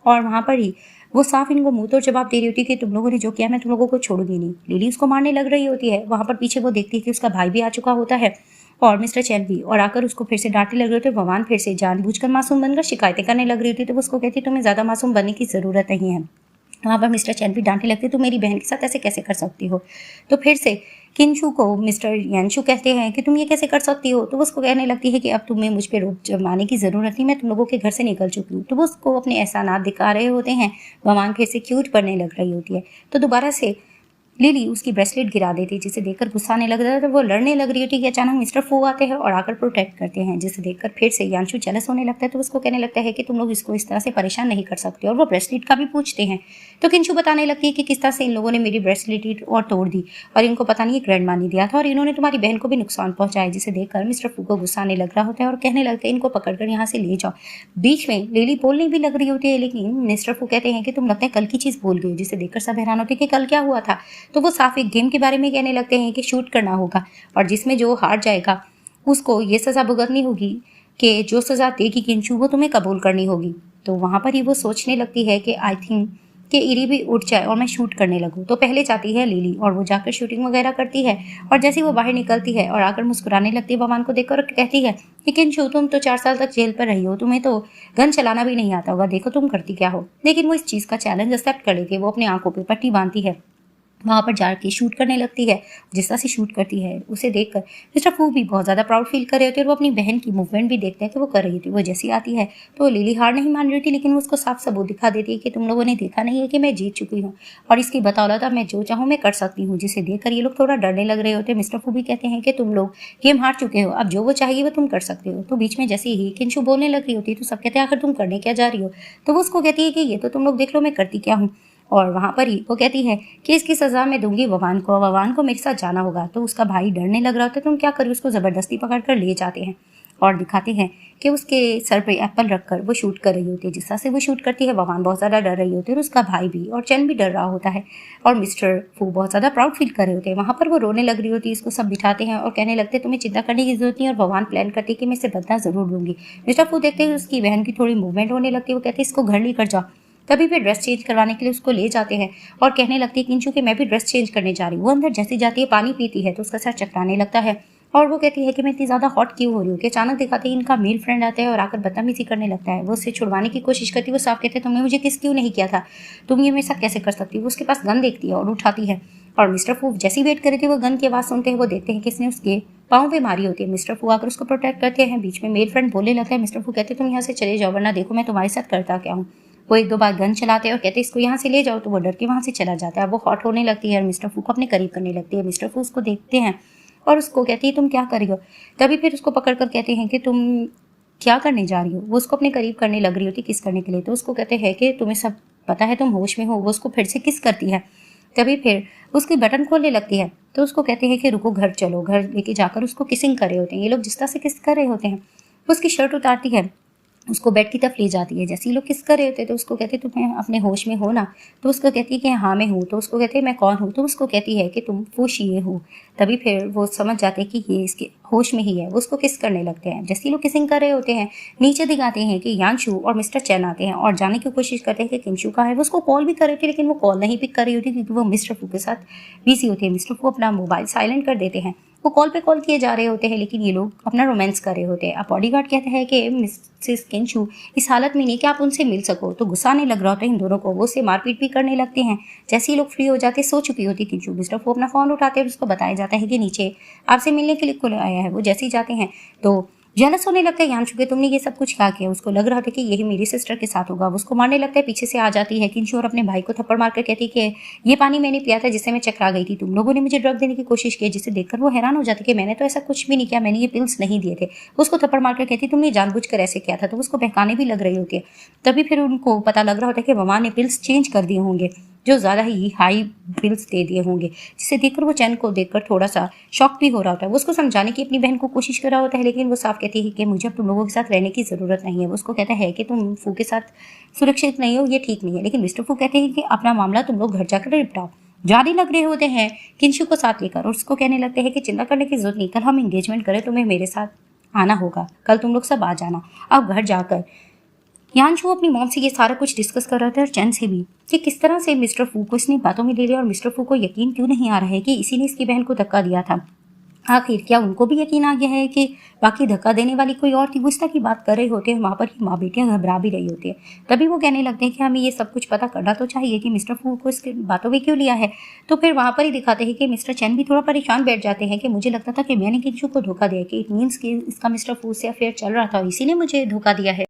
और वहाँ पर ही वो साफ इनको मुंह तोड़ जवाब दे रही होती है कि तुम लोगों ने जो किया मैं तुम लोगों को छोड़ूंगी नहीं। लिली उसको मारने लग रही होती है। वहाँ पर पीछे वो देखती है कि उसका भाई भी आ चुका होता है और मिस्टर चैन भी, और आकर उसको फिर से डांटने लग रहे थे। ववान फिर से जानबूझकर मासूम बनकर शिकायतें करने लग रही थी। तो उसको कहती तुम्हें ज़्यादा मासूम बनने की ज़रूरत नहीं है। वहाँ पर मिस्टर चैन भी डांटने लगते तुम मेरी बहन के साथ ऐसे कैसे कर सकती हो। तो फिर से किंशु को मिस्टर यांशु कहते हैं कि तुम ये कैसे कर सकती हो। तो वो उसको कहने लगती है कि अब तुम्हें मुझ पर रोक जमाने की ज़रूरत नहीं, मैं तुम लोगों के घर से निकल चुकी हूँ। तो वो उसको अपने एहसानात दिखा रहे होते हैं। ववान फिर से क्यूट पड़ने लग रही होती है। तो दोबारा से लिली उसकी ब्रेसलेट गिरा देती है, जिसे देखकर गुस्सा आने लग रहा है। तो वो लड़ने लग रही होती है कि अचानक मिस्टर फू आते हैं और आकर प्रोटेक्ट करते हैं, जिसे देखकर फिर से यांशु जेलस होने लगता है। तो उसको कहने लगता है कि तुम लोग इसको इस तरह से परेशान नहीं कर सकते, और वो ब्रेसलेट का भी पूछते हैं। तो किंशु बताने लगती है कि किस तरह से इन लोगों ने मेरी ब्रेसलेट और तोड़ दी और इनको पता नहीं ग्रैंड मा ने दिया था और इन्होंने तुम्हारी बहन को भी नुकसान पहुंचाया, जिसे देखकर मिस्टर फू को गुस्सा आने लग रहा होता है और कहने लगते हैं इनको पकड़कर यहाँ से ले जाओ। बीच में लिली बोलने भी लग रही होती है, लेकिन मिस्टर फू कहते हैं कि तुम लगता है कल की चीज़ भूल गई, जिसे देखकर सब हैरान होते हैं कि कल क्या हुआ था। तो वो साफ एक गेम के बारे में कहने लगते हैं कि शूट करना होगा और जिसमें जो हार जाएगा उसको ये सज़ा भुगतनी होगी कि जो सज़ा देगी किंशु वो तुम्हें कबूल करनी होगी। तो वहाँ पर ही वो सोचने लगती है कि आई थिंक कि इरी भी उठ जाए और मैं शूट करने लगूँ। तो पहले जाती है लिली और वो जाकर शूटिंग वगैरह करती है, और जैसे ही वो बाहर निकलती है और आकर मुस्कुराने लगती है भगवान को देखकर और कहती है कि किंशु तुम तो 4 साल तक जेल पर रही हो, तुम्हें तो गन चलाना भी नहीं आता होगा, देखो तुम करती क्या हो। लेकिन वो इस चीज़ का चैलेंज एक्सेप्ट कर लेती है। वो अपनी आंखों पर पट्टी बांधती है, वहाँ पर जाके शूट करने लगती है। जिस तरह से शूट करती है उसे देखकर मिस्टर फू भी बहुत ज़्यादा प्राउड फील कर रहे होते हैं और वो अपनी बहन की मूवमेंट भी देखते हैं कि वो कर रही थी। वो जैसी आती है तो लिली हार नहीं मान रही थी, लेकिन वो उसको साफ सबूत दिखा देती है कि तुम लोगों ने देखा नहीं है कि मैं जीत चुकी हूँ और इसकी बदौलत मैं जो चाहूँ मैं कर सकती हूँ, जिसे देखकर ये लोग थोड़ा डरने लग रहे होते हैं। मिस्टर फू भी कहते हैं कि तुम लोग गेम हार चुके हो, अब जो वो चाहिए वो तुम कर सकते हो। तो बीच में जैसे ही किंशु बोलने लग रही होती है तो सब कहते हैं आखिर तुम करने क्या जा रही हो। तो वो उसको कहती है कि ये तो तुम लोग देख लो मैं करती क्या हूँ, और वहाँ पर ही वो कहती है कि इसकी सज़ा मैं दूंगी ववान को मेरे साथ जाना होगा। तो उसका भाई डरने लग रहा होता है, तुम क्या करो, उसको ज़बरदस्ती पकड़ कर ले जाते हैं और दिखाते हैं कि उसके सर पे एप्पल रखकर वो शूट कर रही होती है। जिस तरह से वो शूट करती है ववान बहुत ज़्यादा डर रही होती है और उसका भाई भी, और चैन भी डर रहा होता है और मिस्टर फू बहुत ज़्यादा प्राउड फील कर रहे होते हैं। वहाँ पर वो रोने लग रही होती है, इसको सब बिठाते हैं और कहने लगते हैं तुम्हें चिंता करने की जरूरत नहीं, और भगवान प्लान करती है कि मैं इसे बदला ज़रूर लूँगी। मिस्टर फू देखते हैं उसकी बहन की थोड़ी मूवमेंट होने लगती है, वो कहते हैं इसको घर लेकर जाओ। तभी फिर ड्रेस चेंज करवाने के लिए उसको ले जाते हैं और कहने लगती है किंशु कि मैं भी ड्रेस चेंज करने जा रही हूँ। वो अंदर जैसी जाती है पानी पीती है तो उसका सर चकराने लगता है और वो कहती है कि मैं इतनी ज़्यादा हॉट क्यों हो रही हूँ कि अचानक दिखाते ही इनका मेल फ्रेंड आता है और आकर बदतमीजी करने लगता है। वो उससे छुड़वाने की कोशिश करती है। वो साफ कहते हैं तुमने मुझे किस क्यों नहीं किया था, तुम ये मेरे साथ कैसे कर सकती हो। उसके पास गन देखती है और उठाती है और मिस्टर फू जैसी वेट कर रही थी वो गन की आवाज़ सुनते हैं। वो देखते हैं कि इसने उसके पाँव पे मारी होती है। मिस्टर फू आकर उसको प्रोटेक्ट करते हैं। बीच में मेल फ्रेंड बोलने लगता है। मिस्टर फू कहते हैं तुम यहाँ से चले जाओ वरना देखो मैं तुम्हारे साथ करता क्या हूँ। वो एक दो बार गन चलाते हैं और कहते हैं इसको यहाँ से ले जाओ, तो वो डर के वहाँ से चला जाता है। वो हॉट होने लगती है और मिस्टर फू को अपने करीब करने लगती है। मिस्टर फू उसको देखते हैं और उसको कहती है तुम क्या कर रही हो। तभी फिर उसको पकड़ कर कहते हैं कि तुम क्या करने जा रही हो। वो उसको अपने करीब करने लग रही होती किस करने के लिए, तो उसको कहते हैं कि तुम्हें सब पता है, तुम होश में हो। वो उसको फिर से किस करती है। तभी फिर उसकी बटन खोलने लगती है तो उसको कहते हैं कि रुको घर चलो। घर लेके जाकर उसको किसिंग कर रहे होते हैं। ये लोग जिस तरह से किस कर रहे होते हैं उसकी शर्ट उतारती है, उसको बेड की तरफ ले जाती है। जैसे ही लोग किस कर रहे होते तो उसको कहते तुम्हें अपने होश में हो ना, तो उसको कहती है कि हाँ मैं हूँ। तो उसको कहते हैं मैं कौन हूँ, तो उसको कहती है कि तुम फूश ये हो। तभी फिर वो समझ जाते हैं कि ये इसके होश में ही है। वो उसको किस करने लगते हैं। जैसे ही लोग किसिंग कर रहे होते हैं नीचे दिखाते हैं कि यांशु और मिस्टर चैन आते हैं और जाने की कोशिश करते हैं कि किंशु का है। वो उसको कॉल भी कर रहे थे लेकिन वो कॉल नहीं पिक कर रही होती क्योंकि वो मिस्टर फू के साथ बिजी होती है। मिस्टर फू अपना मोबाइल साइलेंट कर देते हैं। वो कॉल पे कॉल किए जा रहे होते हैं लेकिन ये लोग अपना रोमांस कर रहे होते हैं। अब बॉडीगार्ड कहते हैं कि मिसेस किंशु इस हालत में नहीं कि आप उनसे मिल सको। तो गुस्सा नहीं लग रहा होता इन दोनों को। वो उससे मारपीट भी करने लगते हैं। जैसे ही लोग फ्री हो जाते सो चुकी होती किंशु, मिस्टर फू अपना फोन उठाते हैं और उसको बताया जाता है कि नीचे आपसे मिलने के लिए कॉल आया है। वो जैसे ही जाते हैं तो जेलस होने लगता है यांशु के, तुमने ये सब कुछ क्या किया। उसको लग रहा था कि यही मेरी सिस्टर के साथ होगा। वो उसको मारने लगता है। पीछे से आ जाती है किंशु और अपने भाई को थप्पड़ मारकर कहती है कि ये पानी मैंने पिया था जिससे मैं चकरा गई थी। तुम लोगों ने मुझे ड्रग देने की कोशिश की। जिसे देखकर वो हैरान हो जाती है कि मैंने तो ऐसा कुछ भी नहीं किया, मैंने ये पिल्स नहीं दिए थे। उसको थप्पड़ मारकर कहती तुमने जानबूझकर ऐसे किया था। तो उसको बहकाने भी लग रही होती है। तभी फिर उनको पता लग रहा होता है कि वमान ने पिल्स चेंज कर दिए होंगे, जो ज़्यादा ही हाई बिल्स दे दिए होंगे। जिसे देखकर वो चैन को देखकर थोड़ा सा शॉक भी हो रहा होता है। वो उसको समझाने की अपनी बहन को कोशिश कर रहा होता है लेकिन वो साफ कहती है कि मुझे अब तुम लोगों के साथ रहने की ज़रूरत नहीं है। वो उसको कहता है कि तुम फू के साथ सुरक्षित नहीं हो, ये ठीक नहीं है। लेकिन मिस्टर फू कहते हैं कि अपना मामला तुम लोग घर जाकर निपटाओ। जारी लग रहे होते हैं किंशु को साथ लेकर और उसको कहने लगते हैं कि चिंता करने की जरूरत नहीं, कल हम एंगेजमेंट करें, तुम्हें मेरे साथ आना होगा, कल तुम लोग सब आ जाना। अब घर जाकर यांशु अपनी मॉम से ये सारा कुछ डिस्कस कर रहा था और चैन से भी कि किस तरह से मिस्टर फू को इसने बातों में ले लिया और मिस्टर फू को यकीन क्यों नहीं आ रहा है कि इसी ने इसकी बहन को धक्का दिया था। आखिर क्या उनको भी यकीन आ गया है कि बाकी धक्का देने वाली कोई और थी। वो इस तरह की बात कर रहे होते हैं। वहाँ पर ही माँ बेटियाँ घबरा भी रही होती है। तभी वो कहने लगते हैं कि हमें ये सब कुछ पता करना तो चाहिए कि मिस्टर फू को इसकी बातों में क्यों लिया है। तो फिर वहाँ पर ही दिखाते हैं कि मिस्टर चैन भी थोड़ा परेशान बैठ जाते हैं कि मुझे लगता था कि मैंने किंशु को धोखा दिया, कि इट मीन्स कि इसका मिस्टर फू से अफेयर चल रहा था और इसी ने मुझे धोखा दिया है।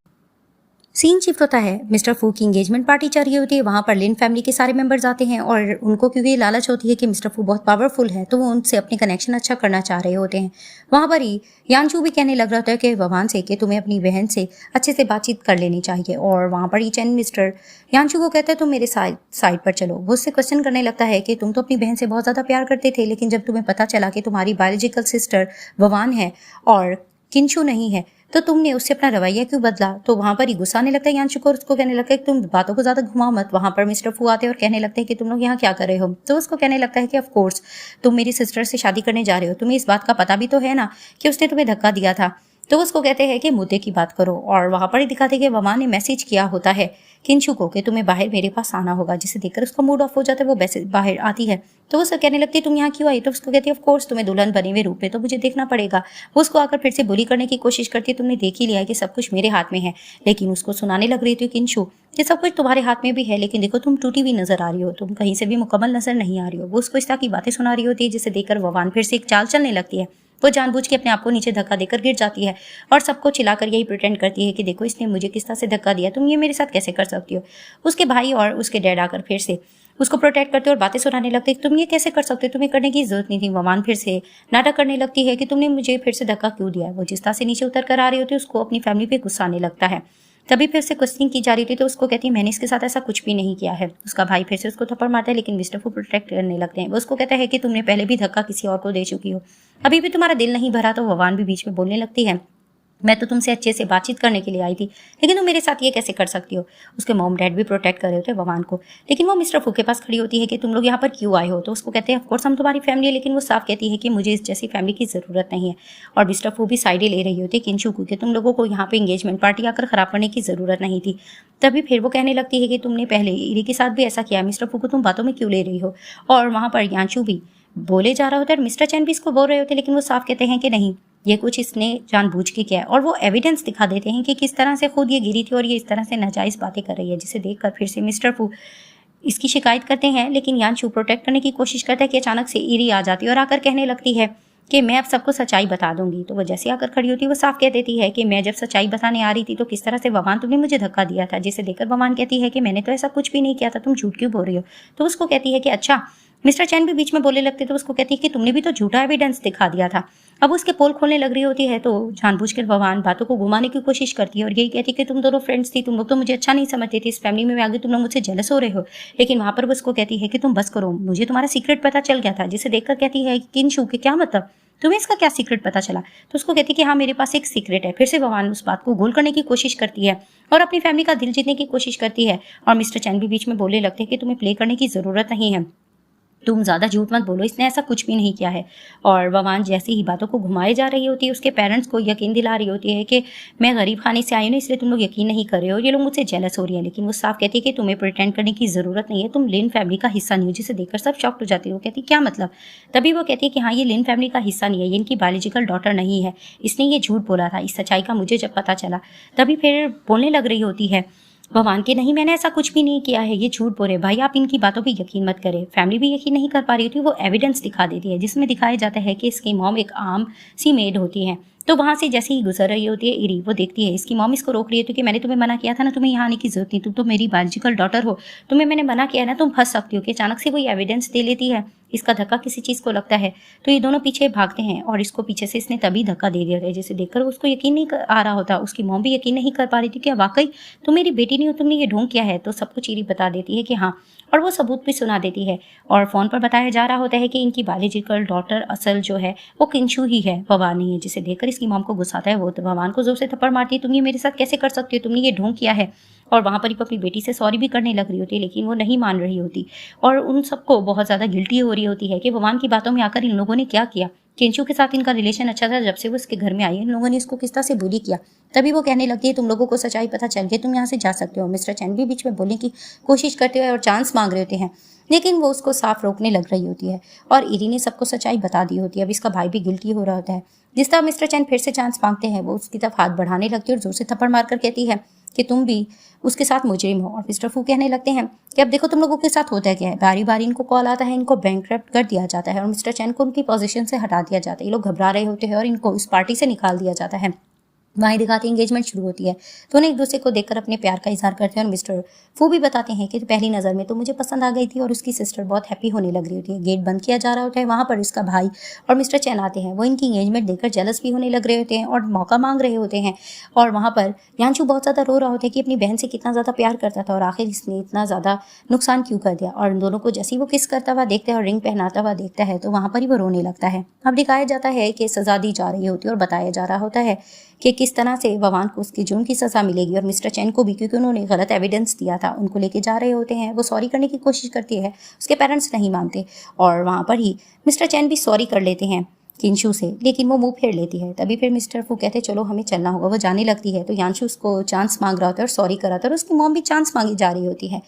सीन शिफ्ट होता है। मिस्टर फू की एंगेजमेंट पार्टी चल रही होती है। वहाँ पर लिन फैमिली के सारे मेंबर्स आते हैं और उनको क्योंकि लालच होती है कि मिस्टर फू बहुत पावरफुल है तो वो उनसे अपने कनेक्शन अच्छा करना चाह रहे होते हैं। वहाँ पर ही यांशु भी कहने लग रहा होता है कि ववान से कि तुम्हें अपनी बहन से अच्छे से बातचीत कर लेनी चाहिए। और वहाँ पर ही चैन मिस्टर यांशु को कहता है तुम मेरे साइड पर चलो। वो उससे क्वेश्चन करने लगता है कि तुम तो अपनी बहन से बहुत ज़्यादा प्यार करते थे लेकिन जब तुम्हें पता चला कि तुम्हारी बायोलॉजिकल सिस्टर ववान है और किंशु नहीं है तो तुमने उससे अपना रवैया क्यों बदला। तो वहाँ पर ही गुस्सा आने लगता है यांशु को और उसको कहने लगता है कि तुम बातों को ज़्यादा घुमाओ मत। वहाँ पर मिस्टर फू आते हैं और कहने लगते हैं कि तुम लोग यहाँ क्या कर रहे हो। तो उसको कहने लगता है कि ऑफ कोर्स तुम मेरी सिस्टर से शादी करने जा रहे हो, तुम्हें इस बात का पता भी तो है ना कि उसने तुम्हें धक्का दिया था। तो उसको कहते हैं कि मुद्दे की बात करो। और वहाँ पर ही दिखाते हैं कि वमा ने मैसेज किया होता है किंशु को कि तुम्हें बाहर मेरे पास आना होगा, जिसे देखकर उसका मूड ऑफ हो जाता है। वो बाहर आती है तो वो कहने लगती है तुम यहाँ क्यों आई। तो उसको कहती है ऑफ कोर्स तुम्हें दुल्हन बने हुए रूप में तो मुझे देखना पड़ेगा। वो उसको आकर फिर से बुली करने की कोशिश करती है, तुमने देख ही लिया है कि सब कुछ मेरे हाथ में है। लेकिन उसको सुनाने लग रही थी किंशु ये सब कुछ तुम्हारे हाथ में भी है लेकिन देखो तुम टूटी हुई नजर आ रही हो, तुम कहीं से भी मुकम्मल नजर नहीं आ रही हो। वो उसको इस तरह की बातें सुना रही होती है जिसे देखकर ववान फिर से एक चाल चलने लगती है। वो जानबूझ के अपने आप को नीचे धक्का देकर गिर जाती है और सबको चिल्लाकर यही प्रिटेंड करती है कि देखो इसने मुझे किस तरह से धक्का दिया, तुम ये मेरे साथ कैसे कर सकती हो। उसके भाई और उसके डैड आकर फिर से उसको प्रोटेक्ट करते और बातें सुनाने लगते तुम ये कैसे कर सकते हो, तुम्हें करने की जरूरत नहीं थी। वमान फिर से नाटक करने लगती है कि तुमने मुझे फिर से धक्का क्यों दिया। वो जिस तरह से नीचे उतर कर आ रही होती है उसको अपनी फैमिली पे गुस्सा आने लगता है। तभी फिर से क्वेश्चनिंग की जा रही थी तो उसको कहती है मैंने इसके साथ ऐसा कुछ भी नहीं किया है। उसका भाई फिर से उसको थप्पड़ मारता है लेकिन मिस्टर को प्रोटेक्ट करने लगते हैं। वो उसको कहता है कि तुमने पहले भी धक्का किसी और को दे चुकी हो, अभी भी तुम्हारा दिल नहीं भरा। तो ववान भी बीच में बोलने लगती है मैं तो तुमसे अच्छे से बातचीत करने के लिए आई थी, लेकिन तुम मेरे साथ ये कैसे कर सकती हो। उसके मॉम डैड भी प्रोटेक्ट कर रहे होते हैं ववान को, लेकिन वो मिस्टर फू के पास खड़ी होती है कि तुम लोग यहाँ पर क्यों आए हो। तो उसको कहते हैं ऑफकोर्स हम तुम्हारी फैमिली है, लेकिन वो साफ कहती है कि मुझे इस जैसी फैमिली की ज़रूरत नहीं है। और मिस्टर फू भी साइडें ले रही होती है किंशू को कि तुम लोगों को यहाँ पे एंगेजमेंट पार्टी आकर ख़राब करने की ज़रूरत नहीं थी। तभी फिर वो कहने लगती है कि तुमने पहले इरी के साथ भी ऐसा किया, मिस्टर फू को तुम बातों में क्यों ले रही हो। और वहाँ पर यांशु भी बोले जा रहा होता है और मिस्टर चैन भी इसको बोल रहे होते हैं, लेकिन वो साफ कहते हैं कि नहीं, ये कुछ इसने जानबूझ के किया है। और वो एविडेंस दिखा देते हैं कि किस तरह से खुद ये गिरी थी और ये इस तरह से नाजायज़ बातें कर रही है, जिसे देखकर फिर से मिस्टर फू इसकी शिकायत करते हैं। लेकिन यांशु प्रोटेक्ट करने की कोशिश करता है कि अचानक से इरी आ जाती है और आकर कहने लगती है कि मैं अब सबको सच्चाई बता दूंगी। तो वो जैसे आकर खड़ी होती है वो साफ कह देती है कि मैं जब सच्चाई बताने आ रही थी तो किस तरह से ववान तुमने मुझे धक्का दिया था, जिसे देखकर ववान कहती है कि मैंने तो ऐसा कुछ भी नहीं किया था, तुम झूठ क्यों बोल रही हो। तो उसको कहती है कि अच्छा। मिस्टर चैन भी बीच में बोलने लगते तो उसको कहती है कि तुमने भी तो झूठा एविडेंस दिखा दिया था। अब उसके पोल खोलने लग रही होती है तो जानबूझकर ववान बातों को घुमाने की कोशिश करती है और यही कहती है कि तुम दोनों फ्रेंड्स थी, तुम लोग तो मुझे अच्छा नहीं समझते थे, इस फैमिली में आगे तुम लोग मुझसे जेलस हो रहे हो। लेकिन वहाँ पर वो उसको कहती है कि तुम बस करो, मुझे तुम्हारा सीक्रेट पता चल गया था। जिसे देखकर कहती है किंशु के क्या मतलब, तुम्हें इसका क्या सीक्रेट पता चला। तो उसको कहती है कि हाँ मेरे पास एक सीक्रेट है। फिर से ववान उस बात को गोल करने की कोशिश करती है और अपनी फैमिली का दिल जीतने की कोशिश करती है। और मिस्टर चैन भी बीच में बोलने लगते हैं कि तुम्हें प्ले करने की ज़रूरत नहीं है, तुम ज़्यादा झूठ मत बोलो, इसने ऐसा कुछ भी नहीं किया है। और ववान जैसी ही बातों को घुमाए जा रही होती है, उसके पेरेंट्स को यकीन दिला रही होती है कि मैं गरीब खाने से आई हूँ इसलिए तुम लोग यकीन नहीं कर रहे हो, ये लोग मुझसे जेलस हो रही है। लेकिन वो साफ कहती है कि तुम्हें प्रिटेंड करने की ज़रूरत नहीं है, तुम लिन फैमिली का हिस्सा नहीं हो। जिसे देखकर सब शॉक्ड हो जाती है। वो कहती है क्या मतलब। तभी वो कहती है कि हाँ ये लिन फैमिली का हिस्सा नहीं है, ये इनकी बायोलॉजिकल डॉटर नहीं है, इसने ये झूठ बोला था। इस सच्चाई का मुझे जब पता चला तभी फिर बोलने लग रही होती है भगवान के नहीं मैंने ऐसा कुछ भी नहीं किया है, ये झूठ बोल रहे भाई, आप इनकी बातों पे यकीन मत करें। फैमिली भी यकीन नहीं कर पा रही होती, वो एविडेंस दिखा देती है जिसमें दिखाया जाता है कि इसकी मॉम एक आम सी मेड होती है। तो वहाँ से जैसे ही गुजर रही होती है इरी, वो देखती है इसकी मॉम इसको रोक रही होती है कि मैंने तुम्हें मना किया था ना, तुम्हें यहाँ आने की जरूरत नहीं, तुम तो मेरी बायोलॉजिकल डॉटर हो, तुम्हें मैंने मना किया है ना, तुम फंस सकती हो। कि अचानक से वो एविडेंस दे लेती है, इसका धक्का किसी चीज़ को लगता है तो ये दोनों पीछे भागते हैं और इसको पीछे से इसने तभी धक्का दे दिया था, जिसे देखकर उसको यकीन नहीं आ रहा होता। उसकी मॉम भी यकीन नहीं कर पा रही थी कि वाकई तुम मेरी बेटी नहीं हो, तुमने ये ढोंग किया है। तो सब कुछ इरी बता देती है कि हाँ, और वो सबूत भी सुना देती है। और फ़ोन पर बताया जा रहा होता है कि इनकी बायोलॉजिकल डॉटर असल जो है वो किंशु ही है, ववान नहीं है। जिसे देखकर इसकी मॉम को गुस्सा आता है, वो तो ववान को जोर से थप्पड़ मारती है, तुम ये मेरे साथ कैसे कर सकती हो, तुमने ये ढोंग किया है। और वहाँ पर ही अपनी बेटी से सॉरी भी करने लग रही होती है, लेकिन वो नहीं मान रही होती और उन सबको बहुत ज़्यादा गिल्टी हो रही होती है कि ववान की बातों में आकर इन लोगों ने क्या किया। किंशु के साथ इनका रिलेशन अच्छा था, जब से वो इसके घर में आई इन लोगों ने इसको किस तरह से बुली किया। तभी वो कहने लगती है तुम लोगों को सच्चाई पता चल गई, तुम यहाँ से जा सकते हो। मिस्टर चैन भी बीच में बोलने की कोशिश करते हुए और चांस मांग रहे होते हैं, लेकिन वो उसको साफ रोकने लग रही होती है। और इरी ने सबको सच्चाई बता दी होती है। अब इसका भाई भी गिल्टी हो रहा होता है। जिस तरह मिस्टर चैन फिर से चांस मांगते हैं, वो उसकी तरफ हाथ बढ़ाने लगती है और जोर से थप्पड़ मारकर कहती है कि तुम भी उसके साथ मुजरिम हो। और मिस्टर फू कहने लगते हैं कि अब देखो तुम लोगों के साथ होता है क्या है, बारी बारी इनको कॉल आता है, इनको बैंकरप्ट कर दिया जाता है और मिस्टर चैन को उनकी पोजीशन से हटा दिया जाता है। ये लोग घबरा रहे होते हैं और इनको इस पार्टी से निकाल दिया जाता है। वहीं दिखाती एंगेजमेंट शुरू होती है, दोनों एक दूसरे को देखकर अपने प्यार का इजहार करते हैं। और मिस्टर फू भी बताते हैं कि पहली नज़र में तो मुझे पसंद आ गई थी। और उसकी सिस्टर बहुत हैप्पी होने लग रही होती है। गेट बंद किया जा रहा होता है, वहाँ पर इसका भाई और मिस्टर चैन आते हैं। वो इनकी एंगेजमेंट देखकर जेलस भी होने लग रहे होते हैं और मौका मांग रहे होते हैं। और वहाँ पर यांशु बहुत ज़्यादा रो रहा होता है कि अपनी बहन से कितना ज़्यादा प्यार करता था और आखिर इसने इतना ज़्यादा नुकसान क्यों कर दिया। और इन दोनों को जैसे ही वो किस करता हुआ देखता है और रिंग पहनाता हुआ देखता है तो वहाँ पर ही वो रोने लगता है। अब दिखाया जाता है कि सज़ा दी जा रही होती है और बताया जा रहा होता है कि किस तरह से ववान को उसकी जुर्म की सज़ा मिलेगी और मिस्टर चैन को भी, क्योंकि उन्होंने गलत एविडेंस दिया था। उनको लेके जा रहे होते हैं, वो सॉरी करने की कोशिश करती है, उसके पेरेंट्स नहीं मानते और वहाँ पर ही मिस्टर चैन भी सॉरी कर लेते हैं किंशु से, लेकिन वो मुंह फेर लेती है। तभी फिर मिस्टर फू कहते हैं चलो हमें चलना होगा। वो जाने लगती है तो यांशु उसको चांस मांग रहा होता है और सॉरी कर रहा था और उसकी मॉम भी चांस मांगी जा रही होती है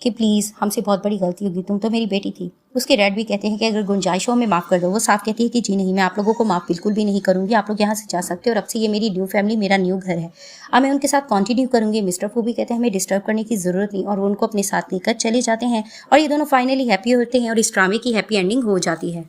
कि प्लीज़ हमसे बहुत बड़ी गलती होगी, तुम तो मेरी बेटी थी। उसके डैड भी कहते हैं कि अगर गुंजाइश हो हमें माफ़ कर दो। वो साफ कहती है कि जी नहीं, मैं आप लोगों को माफ़ बिल्कुल भी नहीं करूँगी, आप लोग यहाँ से जा सकते हो और अब से ये मेरी न्यू फैमिली, मेरा न्यू घर है, अब मैं उनके साथ कंटिन्यू करूँगी। मिस्टर फू भी कहते हैं हमें डिस्टर्ब करने की ज़रूरत नहीं और वो उनको अपने साथ लेकर चले जाते हैं और ये दोनों फाइनली हैप्पी होते हैं और इस ड्रामे की हैप्पी एंडिंग हो जाती है।